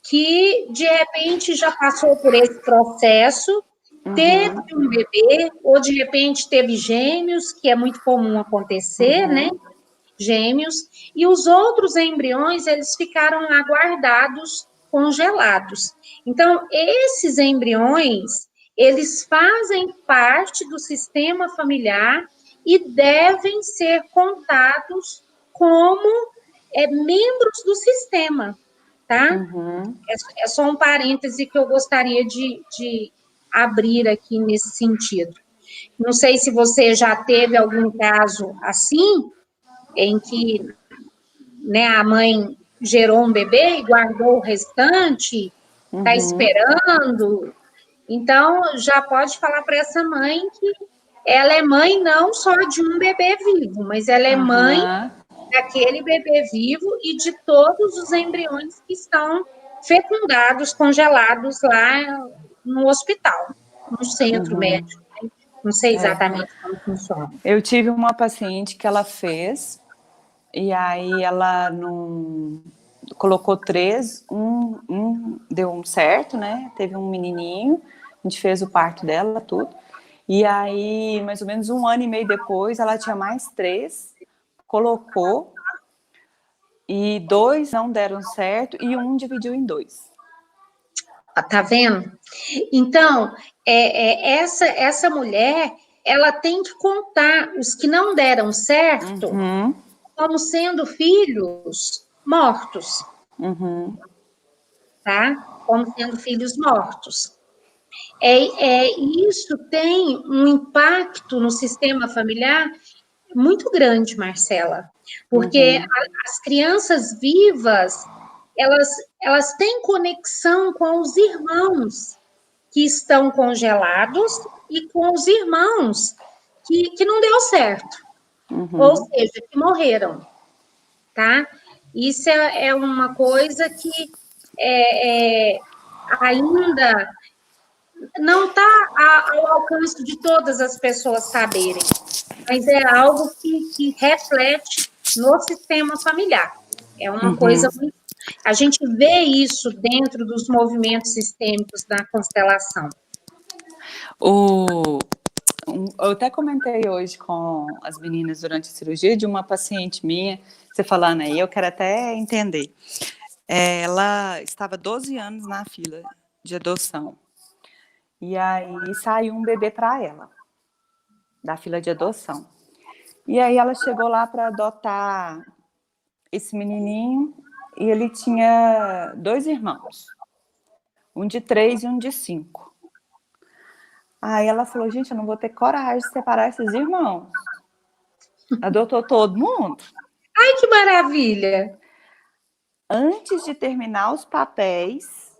que, de repente, já passou por esse processo, teve Uhum. um bebê, ou de repente teve gêmeos, que é muito comum acontecer, né? Uhum. Gêmeos, e os outros embriões, eles ficaram aguardados, congelados. Então, esses embriões, eles fazem parte do sistema familiar e devem ser contados como membros do sistema, tá? Uhum. É só um parêntese que eu gostaria de abrir aqui nesse sentido. Não sei se você já teve algum caso assim, em que, né, a mãe gerou um bebê e guardou o restante, está esperando. Então, já pode falar para essa mãe que ela é mãe não só de um bebê vivo, mas ela é mãe Aham. daquele bebê vivo e de todos os embriões que estão fecundados, congelados lá no hospital, no centro médico. Não sei exatamente como funciona. Eu tive uma paciente que ela fez, e aí ela não colocou 3, deu um certo, né? Teve um menininho, a gente fez o parto dela, tudo. E aí, mais ou menos 1 ano e meio depois, ela tinha mais 3, colocou, e 2 não deram certo, e um dividiu em 2. Tá vendo? Então, essa mulher, ela tem que contar os que não deram certo como sendo filhos mortos, tá? Como sendo filhos mortos. Isso tem um impacto no sistema familiar muito grande, Marcela, porque as crianças vivas, elas, elas têm conexão com os irmãos que estão congelados e com os irmãos que não deu certo, ou seja, que morreram, tá? Isso é uma coisa que ainda não está ao alcance de todas as pessoas saberem, mas é algo que reflete no sistema familiar. É uma coisa muito. A gente vê isso dentro dos movimentos sistêmicos da constelação. Eu até comentei hoje com as meninas durante a cirurgia de uma paciente minha, você falando aí, eu quero até entender. Ela estava 12 anos na fila de adoção. E aí saiu um bebê para ela, da fila de adoção. E aí ela chegou lá para adotar esse menininho, e ele tinha 2 irmãos, um de 3 e um de 5. Aí ela falou, gente, eu não vou ter coragem de separar esses irmãos. Adotou todo mundo. Ai, que maravilha! Antes de terminar os papéis,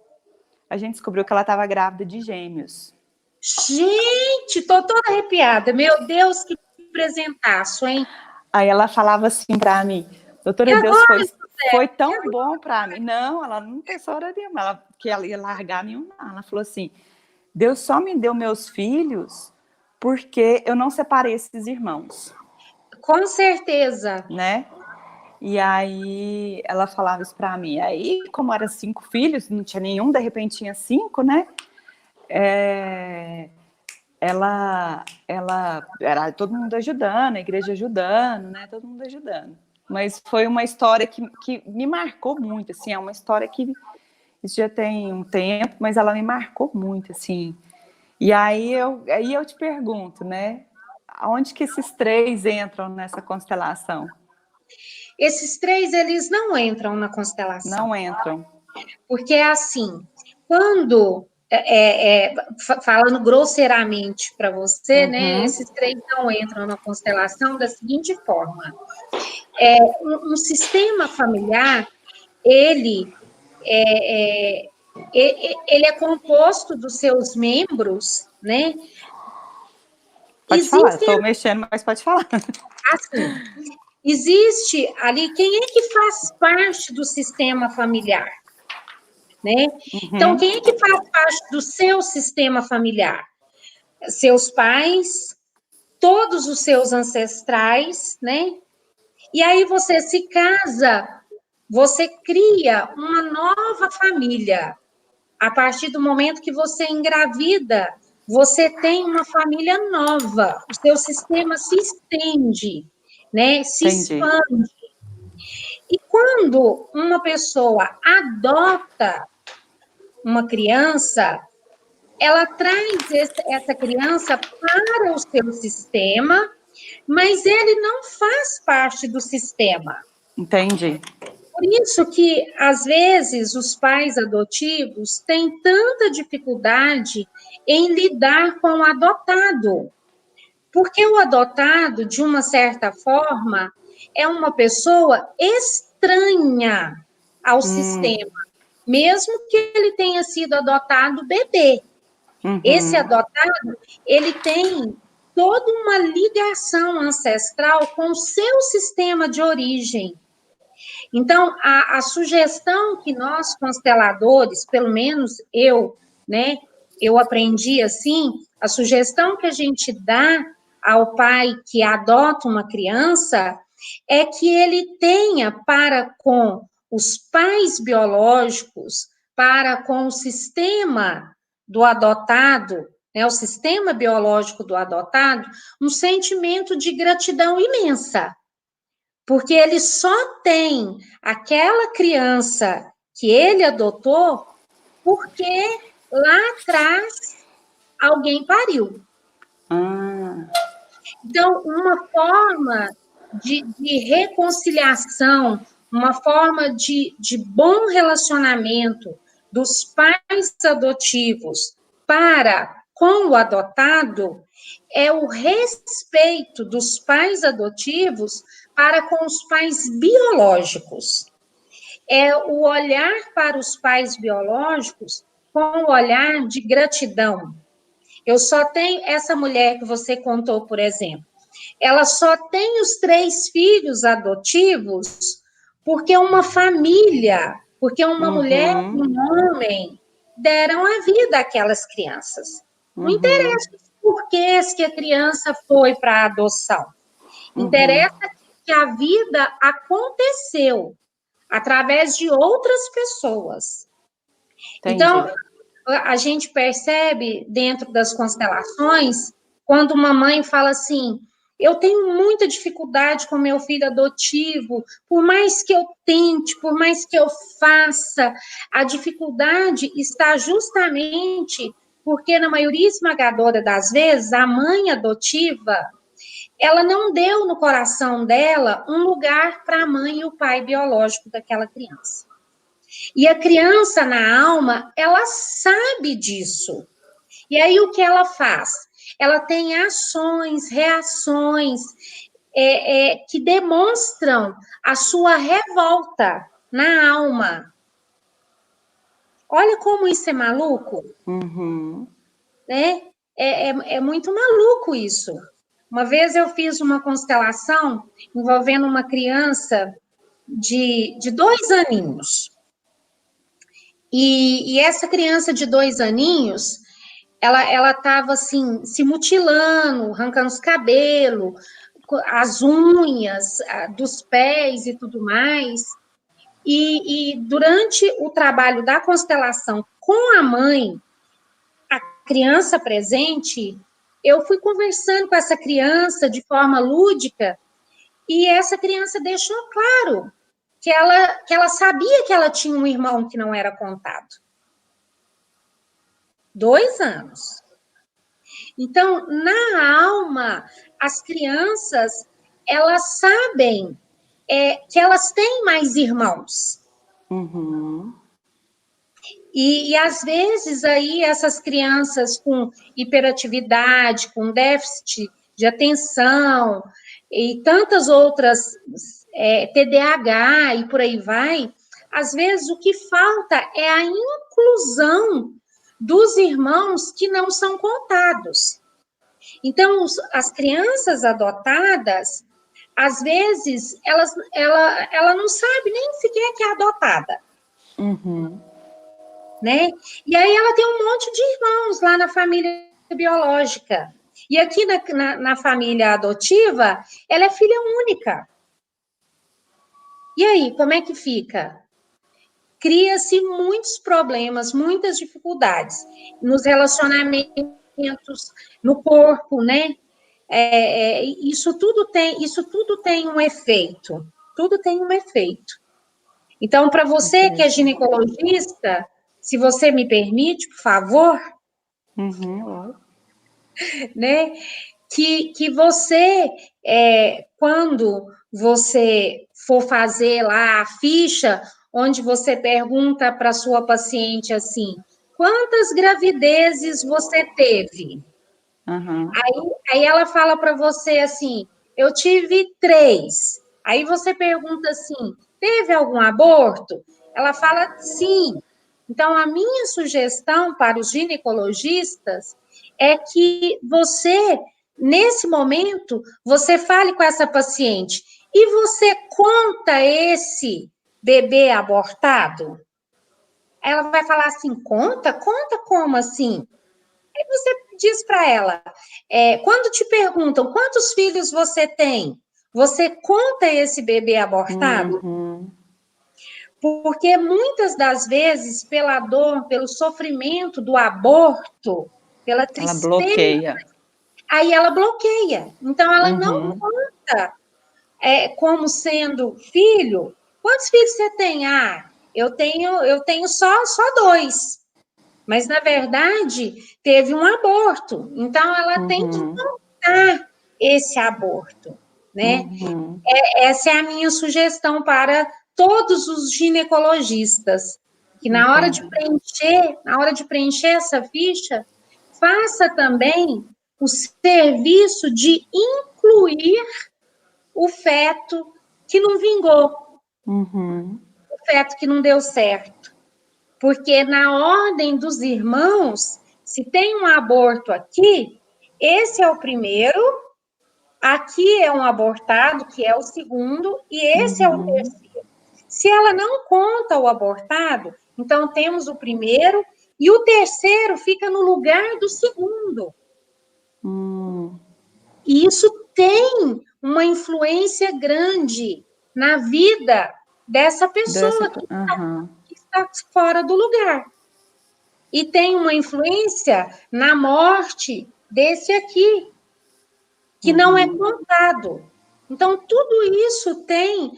a gente descobriu que ela estava grávida de gêmeos. Gente, tô toda arrepiada. Meu Deus, que presentaço, hein? Aí ela falava assim para mim, E doutora, Deus agora, foi tão bom para mim. Não, ela não pensou hora nenhuma, que ela ia largar nenhum. Não. Ela falou assim, Deus só me deu meus filhos porque eu não separei esses irmãos. com certeza. Né? E aí ela falava isso para mim. Aí, como eram 5 filhos, não tinha nenhum, de repente tinha 5, né? Ela era todo mundo ajudando, a igreja ajudando, né? Todo mundo ajudando. Mas foi uma história que me marcou muito, assim, é uma história que isso já tem um tempo, mas ela me marcou muito, assim. E aí eu te pergunto, né? Aonde que esses 3 entram nessa constelação? Esses 3, eles não entram na constelação. Não entram. Porque é assim, quando, falando grosseiramente para você, né, esses 3 não entram na constelação da seguinte forma: um sistema familiar, ele ele é composto dos seus membros, né? Pode falar, Existem estou mexendo, mas pode falar. assim, existe ali quem é que faz parte do sistema familiar, né? Então, quem é que faz parte do seu sistema familiar? Seus pais, todos os seus ancestrais, né? E aí você se casa, você cria uma nova família. A partir do momento que você engravida, você tem uma família nova. O seu sistema se estende, né? Se Entendi. expande. E quando uma pessoa adota uma criança, ela traz essa criança para o seu sistema, mas ele não faz parte do sistema. Entendi. Por isso que, às vezes, os pais adotivos têm tanta dificuldade em lidar com o adotado. Porque o adotado, de uma certa forma, é uma pessoa estranha ao sistema, mesmo que ele tenha sido adotado bebê. Esse adotado, ele tem toda uma ligação ancestral com o seu sistema de origem. Então, a sugestão que nós, consteladores, pelo menos eu, né, eu aprendi assim, a sugestão que a gente dá ao pai que adota uma criança é que ele tenha para com os pais biológicos, para com o sistema do adotado, né, o sistema biológico do adotado, um sentimento de gratidão imensa, porque ele só tem aquela criança que ele adotou porque lá atrás alguém pariu. Então, uma forma de reconciliação, uma forma de bom relacionamento dos pais adotivos para com o adotado é o respeito dos pais adotivos para com os pais biológicos. É o olhar para os pais biológicos com o olhar de gratidão. Eu só tenho essa mulher que você contou, por exemplo, ela só tem os 3 filhos adotivos porque uma família, porque uma mulher e um homem deram a vida àquelas crianças. Não interessa os porquês que a criança foi para a adoção. Interessa que a vida aconteceu através de outras pessoas. Entendi. Então, a gente percebe dentro das constelações, quando uma mãe fala assim, eu tenho muita dificuldade com meu filho adotivo, por mais que eu tente, por mais que eu faça, a dificuldade está justamente porque, na maioria esmagadora das vezes, a mãe adotiva, ela não deu no coração dela um lugar para a mãe e o pai biológico daquela criança. E a criança, na alma, ela sabe disso. E aí, o que ela faz? Ela tem ações, reações que demonstram a sua revolta na alma. Olha como isso é maluco. Né? É muito maluco isso. Uma vez eu fiz uma constelação envolvendo uma criança de 2 aninhos. E essa criança de 2 aninhos, ela estava assim, se mutilando, arrancando os cabelos, as unhas dos pés e tudo mais. E durante o trabalho da constelação com a mãe, a criança presente, eu fui conversando com essa criança de forma lúdica, e essa criança deixou claro que ela sabia que ela tinha um irmão que não era contado. 2 anos. Então, na alma, as crianças, elas sabem que elas têm mais irmãos. E às vezes, aí, essas crianças com hiperatividade, com déficit de atenção e tantas outras, TDAH e por aí vai, às vezes o que falta é a inclusão dos irmãos que não são contados. Então, as crianças adotadas, às vezes, ela não sabe nem sequer que é adotada. Né? E aí ela tem um monte de irmãos lá na família biológica. E aqui na família adotiva, ela é filha única. E aí, como é que fica? Cria-se muitos problemas, muitas dificuldades nos relacionamentos, no corpo, né? Isso tudo tem um efeito. Tudo tem um efeito. Então, para você que é ginecologista, se você me permite, por favor, né? Que você, quando você for fazer lá a ficha, onde você pergunta para sua paciente assim, quantas gravidezes você teve? Aham. Aí ela fala para você assim: eu tive 3. Aí você pergunta assim: teve algum aborto? Ela fala sim. Então, a minha sugestão para os ginecologistas é que você, nesse momento, você fale com essa paciente e você conta esse bebê abortado? Ela vai falar assim: conta? Conta como assim? Aí você diz para ela, quando te perguntam quantos filhos você tem, você conta esse bebê abortado? Uhum. Porque muitas das vezes, pela dor, pelo sofrimento do aborto, pela Ela tristeza, bloqueia. aí ela bloqueia. Então, ela não Uhum. conta como sendo filho. Quantos filhos você tem? Ah, eu tenho só 2. Mas, na verdade, teve um aborto. Então, ela tem que Uhum. contar esse aborto, né? Uhum. Essa é a minha sugestão para todos os ginecologistas, que Entendi. na hora de preencher essa ficha, faça também o serviço de incluir o feto que não vingou, Uhum. o feto que não deu certo. Porque na ordem dos irmãos, se tem um aborto aqui, esse é o primeiro, aqui é um abortado, que é o segundo, e esse é o Uhum. terceiro. Se ela não conta o abortado, então temos o primeiro, e o terceiro fica no lugar do segundo. Hum. E isso tem uma influência grande na vida dessa Dessa. pessoa Aham. que está fora do lugar. E tem uma influência na morte desse aqui, que não é Uhum. contado. Então, tudo isso tem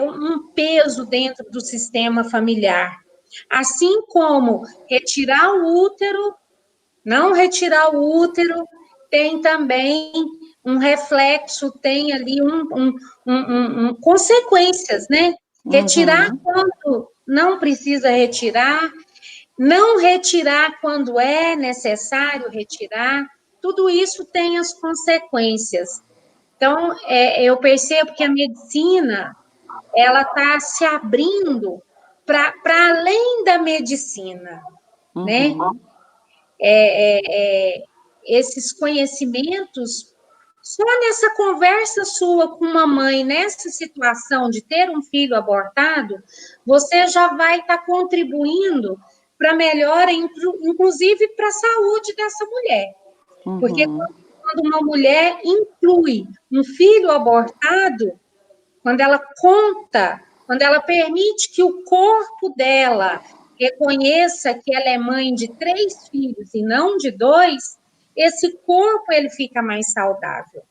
um peso dentro do sistema familiar. Assim como retirar o útero, não retirar o útero, tem também um reflexo, tem ali consequências, né? Retirar Uhum. quando não precisa retirar, não retirar quando é necessário retirar, tudo isso tem as consequências. Então, eu percebo que a medicina ela está se abrindo para além da medicina, né? Uhum. Esses conhecimentos, só nessa conversa sua com uma mãe, nessa situação de ter um filho abortado, você já vai estar contribuindo para a melhora, inclusive para a saúde dessa mulher. Porque Uhum. quando uma mulher inclui um filho abortado, quando ela conta, quando ela permite que o corpo dela reconheça que ela é mãe de 3 filhos e não de 2, esse corpo ele fica mais saudável.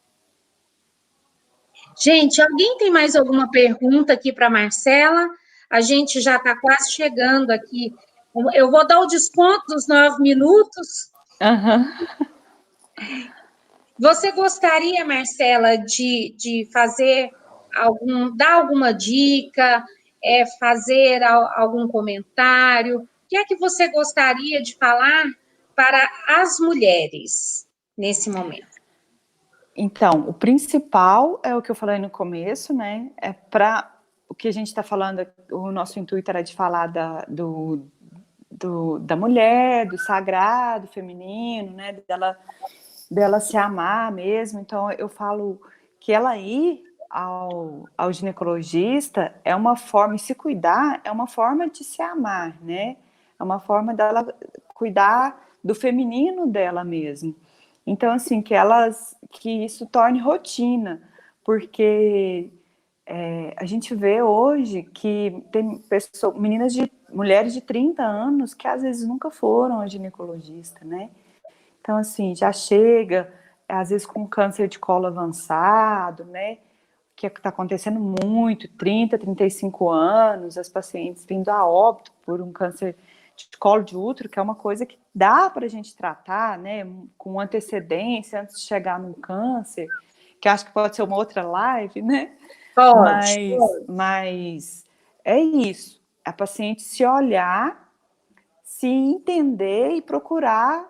Gente, alguém tem mais alguma pergunta aqui para Marcela? A gente já está quase chegando aqui. Eu vou dar o desconto dos 9 minutos. Aham. Você gostaria, Marcela, de fazer dar alguma dica, fazer algum comentário? O que é que você gostaria de falar para as mulheres nesse momento? Então, o principal é o que eu falei no começo, né? É para o que a gente está falando, o nosso intuito era de falar da mulher, do sagrado feminino, né? Dela se amar mesmo. Então, eu falo que ela ir ao ginecologista é uma forma, e se cuidar, é uma forma de se amar, né? É uma forma dela cuidar do feminino dela mesmo. Então, assim, que isso torne rotina, porque a gente vê hoje que tem mulheres de 30 anos que às vezes nunca foram ao ginecologista, né? Então, assim, já chega, às vezes, com câncer de colo avançado, né? Que está acontecendo muito, 30, 35 anos, as pacientes vindo a óbito por um câncer de colo de útero, que é uma coisa que dá para a gente tratar, né? Com antecedência, antes de chegar num câncer, que acho que pode ser uma outra live, né? Pode. Mas é isso. A paciente se olhar, se entender e procurar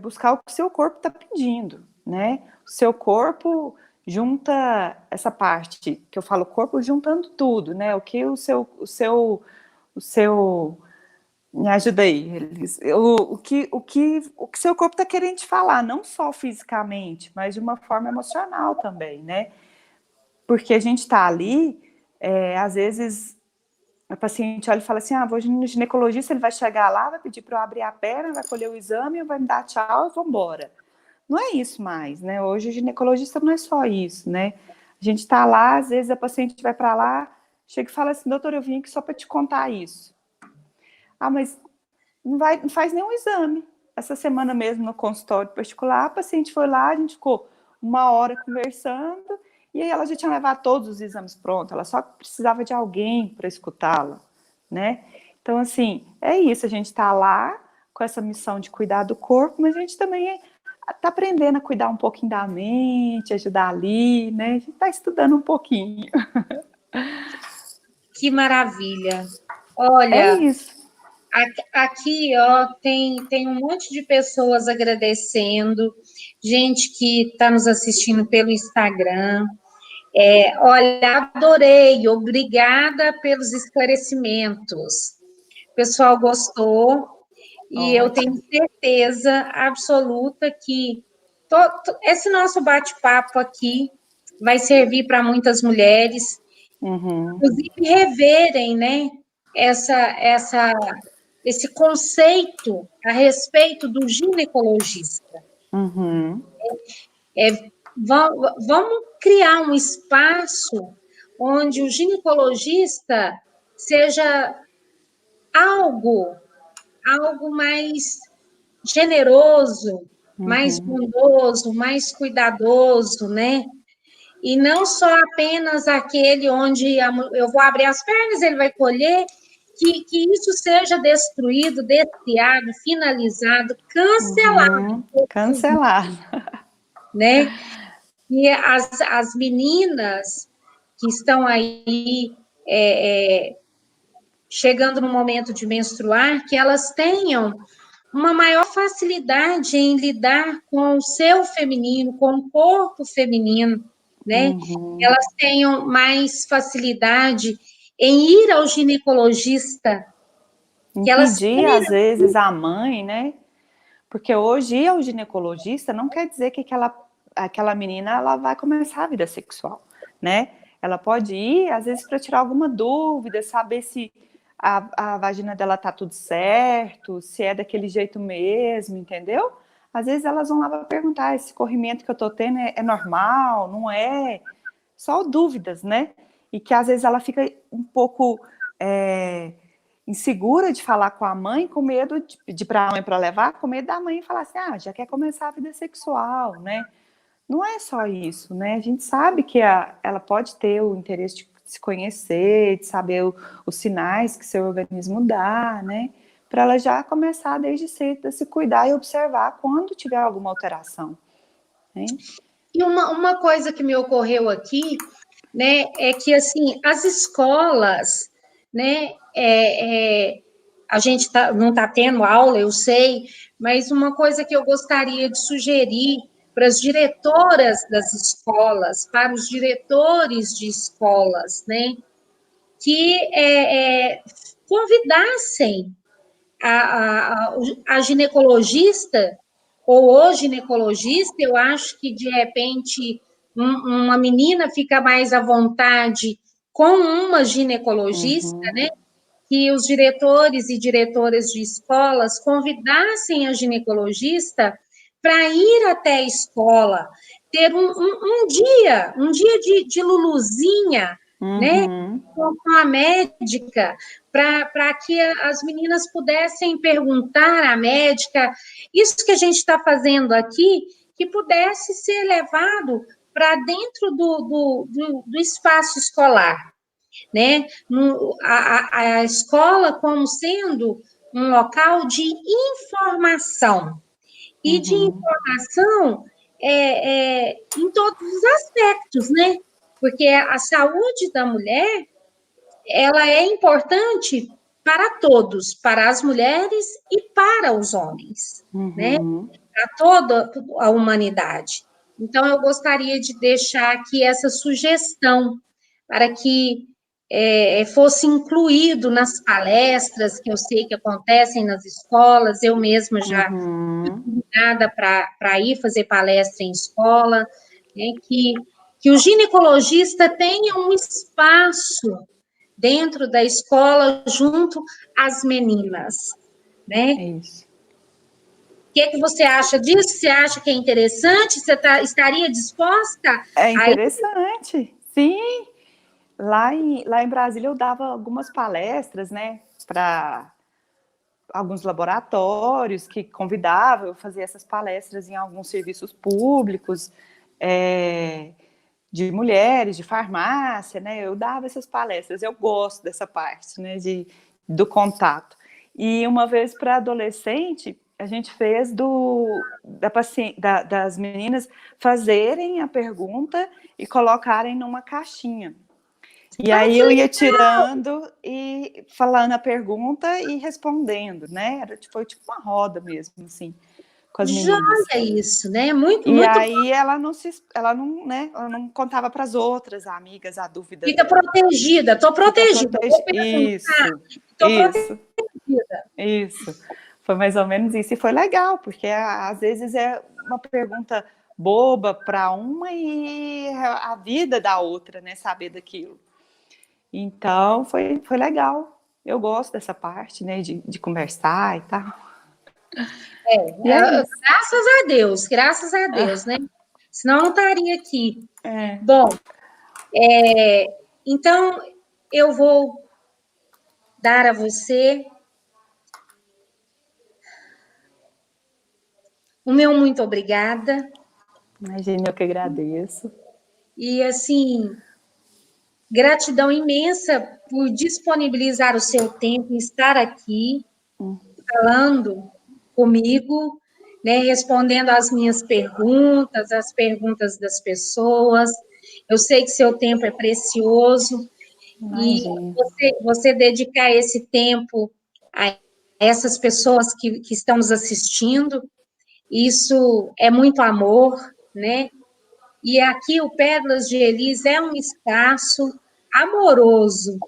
buscar o que o seu corpo está pedindo, né? O seu corpo junta essa parte, que eu falo corpo juntando tudo, né? O que o seu me ajuda aí, o que seu corpo está querendo te falar, não só fisicamente, mas de uma forma emocional também, né? Porque a gente está ali, às vezes a paciente olha e fala assim, vou no ginecologista, ele vai chegar lá, vai pedir para eu abrir a perna, vai colher o exame, vai me dar tchau e vou embora. Não é isso mais, né? Hoje o ginecologista não é só isso, né? A gente está lá, às vezes a paciente vai para lá, chega e fala assim, doutor, eu vim aqui só para te contar isso. Mas não faz nenhum exame. Essa semana mesmo no consultório particular, a paciente foi lá, a gente ficou 1 hora conversando, e aí ela já tinha levado todos os exames prontos, ela só precisava de alguém para escutá-la, né? Então, assim, é isso, a gente está lá com essa missão de cuidar do corpo, mas a gente também está aprendendo a cuidar um pouquinho da mente, ajudar ali, né? A gente está estudando um pouquinho. Que maravilha! É Olha, isso. aqui, ó, tem um monte de pessoas agradecendo, gente que está nos assistindo pelo Instagram. Olha, adorei, obrigada pelos esclarecimentos. O pessoal gostou e eu tenho Ótimo. certeza absoluta que esse nosso bate-papo aqui vai servir para muitas mulheres, Uhum. inclusive reverem, né, essa esse conceito a respeito do ginecologista. Uhum. Vamos criar um espaço onde o ginecologista seja algo, algo mais generoso, mais Uhum. bondoso, mais cuidadoso, né? E não só apenas aquele onde eu vou abrir as pernas, ele vai colher, que isso seja destruído, desfiado, finalizado, cancelado, Uhum. Cancelar. né? E as meninas que estão aí chegando no momento de menstruar, que elas tenham uma maior facilidade em lidar com o seu feminino, com o corpo feminino, né? Uhum. Elas tenham mais facilidade em ir ao ginecologista, que elas Impedir, às vezes, a mãe, né? Porque hoje ir ao ginecologista não quer dizer que aquela menina ela vai começar a vida sexual, né? Ela pode ir, às vezes, para tirar alguma dúvida, saber se a vagina dela tá tudo certo, se é daquele jeito mesmo, entendeu? Às vezes elas vão lá para perguntar, esse corrimento que eu tô tendo é normal, não é? Só dúvidas, né? E que às vezes ela fica um pouco insegura de falar com a mãe, com medo de pedir para a mãe para levar, com medo da mãe falar assim, já quer começar a vida sexual, né? Não é só isso, né? A gente sabe que ela pode ter o interesse de se conhecer, de saber os sinais que seu organismo dá, né? Para ela já começar desde cedo a se cuidar e observar quando tiver alguma alteração, né? E uma coisa que me ocorreu aqui, né, é que assim as escolas, né, a gente não está tendo aula, eu sei, mas uma coisa que eu gostaria de sugerir para as diretoras das escolas, para os diretores de escolas, né, que convidassem a ginecologista ou o ginecologista, eu acho que, de repente, uma menina fica mais à vontade com uma ginecologista, Uhum. né? Que os diretores e diretoras de escolas convidassem a ginecologista para ir até a escola, ter um dia de luluzinha, né? Uhum. Com a médica, para que as meninas pudessem perguntar à médica, isso que a gente está fazendo aqui, que pudesse ser levado para dentro do espaço escolar, né? A escola como sendo um local de informação, e de Uhum. informação em todos os aspectos, né? Porque a saúde da mulher, ela é importante para todos, para as mulheres e para os homens, né? Uhum. Para toda a humanidade. Então, eu gostaria de deixar aqui essa sugestão para que fosse incluído nas palestras que eu sei que acontecem nas escolas. Eu mesma já fui Uhum. convidada para ir fazer palestra em escola, né, que o ginecologista tenha um espaço dentro da escola junto às meninas, né? É isso. O que você acha disso? Você acha que é interessante? Você estaria disposta É a ir? interessante. Sim, lá em Brasília eu dava algumas palestras, né, para alguns laboratórios que convidavam eu fazer essas palestras em alguns serviços públicos, é, de mulheres, de farmácia, né? Eu dava essas palestras, eu gosto dessa parte, né, do contato. E uma vez para adolescente, a gente fez das meninas fazerem a pergunta e colocarem numa caixinha. E Ai, aí que eu legal! ia tirando e falando a pergunta e respondendo, né? Foi tipo uma roda mesmo, assim, com as meninas. Joia isso, né? Muito, E muito. aí ela não contava para as outras amigas a dúvida. Fica protegida. Estou Fica protegida. Vou protegida. perguntar. Isso, Estou isso, protegida. isso. Foi mais ou menos isso. E foi legal, porque às vezes é uma pergunta boba para uma e a vida da outra, né? Saber daquilo. Então, foi legal. Eu gosto dessa parte, né? De conversar e tal. E é isso. Graças a Deus, né? Senão eu não estaria aqui. É. Bom, então eu vou dar a você o meu muito obrigada. Imagina, eu que agradeço. E assim, gratidão imensa por disponibilizar o seu tempo e estar aqui falando comigo, né, respondendo às minhas perguntas, às perguntas das pessoas. Eu sei que seu tempo é precioso e Imagina. você dedicar esse tempo a essas pessoas que estão nos assistindo, isso é muito amor, né? E aqui o Pérolas de Elis é um espaço amoroso.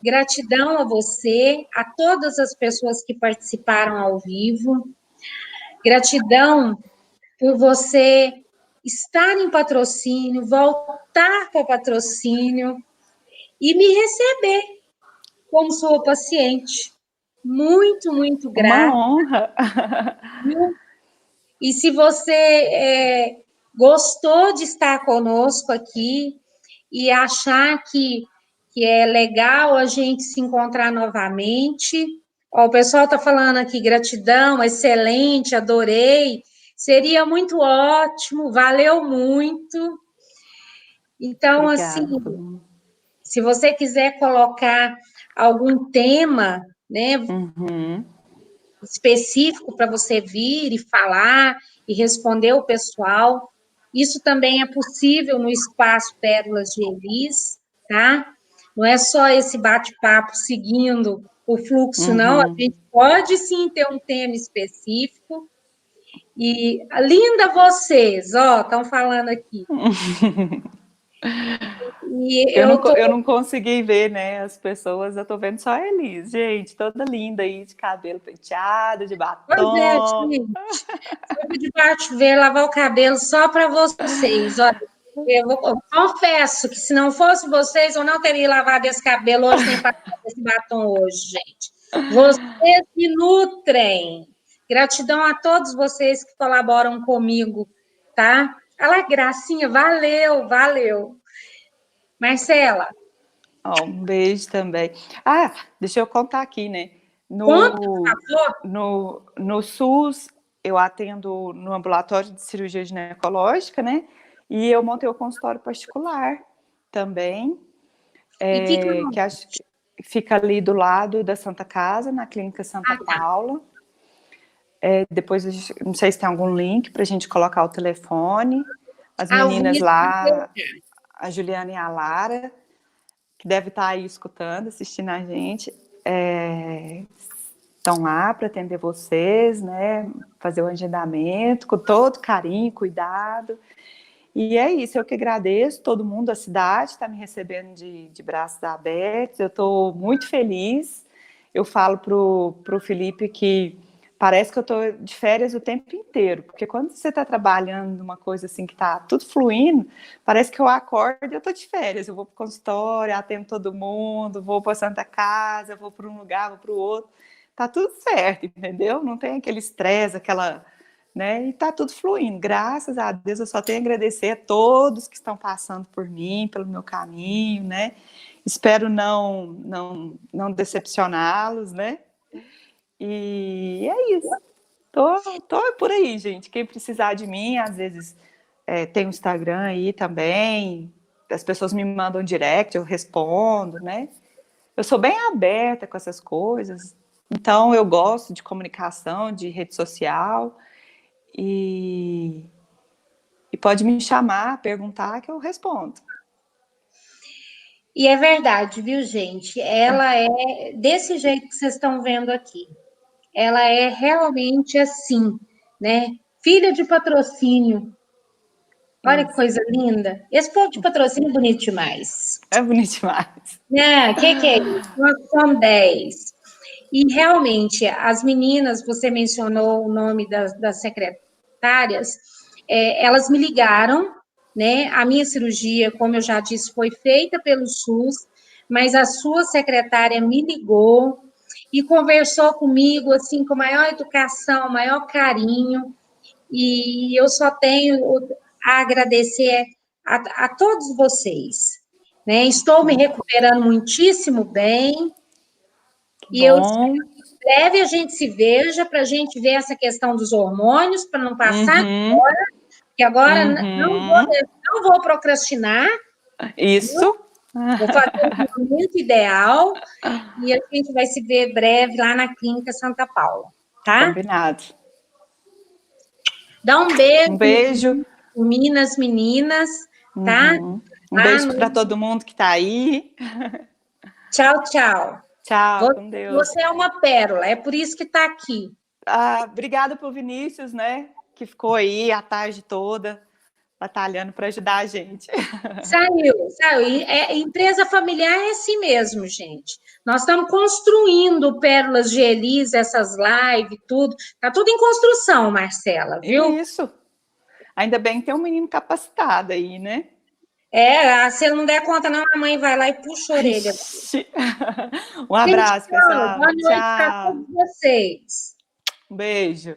Gratidão a você, a todas as pessoas que participaram ao vivo. Gratidão por você estar em patrocínio, voltar para o patrocínio e me receber como sua paciente. Muito, muito Uma grata. honra. E se você gostou de estar conosco aqui e achar que é legal a gente se encontrar novamente, ó, o pessoal está falando aqui, gratidão, excelente, adorei, seria muito ótimo, valeu muito. Então, assim, Obrigada. Todo mundo. se você quiser colocar algum tema, né, Uhum. específico para você vir e falar e responder o pessoal. Isso também é possível no espaço Pérolas de Elis, tá? Não é só esse bate-papo seguindo o fluxo, não. A Uhum. gente pode sim ter um tema específico. E linda vocês, ó, estão falando aqui. E eu tô. Eu não consegui ver, né, as pessoas, eu tô vendo só a Elis, gente, toda linda aí, de cabelo penteado, de Pois é, batom. gente. Fui debaixo ver lavar o cabelo só para vocês. Olha, eu confesso que se não fosse vocês, eu não teria lavado esse cabelo hoje, nem passado esse batom hoje, gente. Vocês me nutrem. Gratidão a todos vocês que colaboram comigo, tá? Olha lá, Gracinha, valeu, valeu. Marcela, Ó, um beijo também. Ah, deixa eu contar aqui, né? conta, por favor. No SUS, eu atendo no ambulatório de cirurgia ginecológica, né? E eu montei o consultório particular também, E fica. que acho que fica ali do lado da Santa Casa, na Clínica Santa Ah, tá. Paula. Depois, não sei se tem algum link para a gente colocar o telefone. As Ao meninas vivo. lá, a Juliana e a Lara, que deve estar aí escutando, assistindo a gente. estão lá para atender vocês, né? Fazer o agendamento com todo carinho, cuidado. E é isso, eu que agradeço todo mundo, a cidade está me recebendo de braços abertos, eu estou muito feliz. Eu falo pro Felipe que parece que eu estou de férias o tempo inteiro, porque quando você está trabalhando numa coisa assim que está tudo fluindo, parece que eu acordo e eu estou de férias. Eu vou para o consultório, atendo todo mundo, vou para a Santa Casa, vou para um lugar, vou para o outro. Tá tudo certo, entendeu? Não tem aquele estresse, aquela, né? E tá tudo fluindo. Graças a Deus, eu só tenho a agradecer a todos que estão passando por mim, pelo meu caminho, né? Espero não decepcioná-los, né? E é isso. Tô por aí, gente. Quem precisar de mim, às vezes tem o Instagram aí também. As pessoas me mandam direct, eu respondo, né? Eu sou bem aberta com essas coisas. Então, eu gosto de comunicação, de rede social. E pode me chamar, perguntar, que eu respondo. E é verdade, viu, gente? Ela é desse jeito que vocês estão vendo aqui. Ela é realmente assim, né? Filha de patrocínio. Olha que Isso. coisa linda. Esse povo de patrocínio é bonito demais. É bonito demais. Né? Que é isso? Nós somos 10. E realmente, as meninas, você mencionou o nome das secretárias, elas me ligaram, né? A minha cirurgia, como eu já disse, foi feita pelo SUS, mas a sua secretária me ligou e conversou comigo, assim, com maior educação, maior carinho, e eu só tenho a agradecer a todos vocês, né? Estou me recuperando muitíssimo bem, e eu Bom. breve a gente se veja para a gente ver essa questão dos hormônios, para não passar Uhum. agora, que agora Uhum. não vou procrastinar, viu? Isso. Vou fazer o momento ideal e a gente vai se ver breve lá na Clínica Santa Paula, tá? Combinado. Dá um Um beijo, beijo. Minas, meninas, tá? Uhum. Um Lá beijo no... para todo mundo que está aí. Tchau, tchau. Tchau, com Deus. Você é uma pérola, é por isso que está aqui. Obrigada pro Vinícius, né? Que ficou aí a tarde toda batalhando para ajudar a gente. Saiu. Empresa familiar é assim mesmo, gente. Nós estamos construindo Pérolas de Elis, essas lives, tudo. Tá tudo em construção, Marcela, viu? Isso. Ainda bem que tem um menino capacitado aí, né? Se ele não der conta, não, a mãe vai lá e puxa a orelha. Ixi. Um Gente, abraço, pessoal. boa noite para Tchau. todos vocês. Um beijo.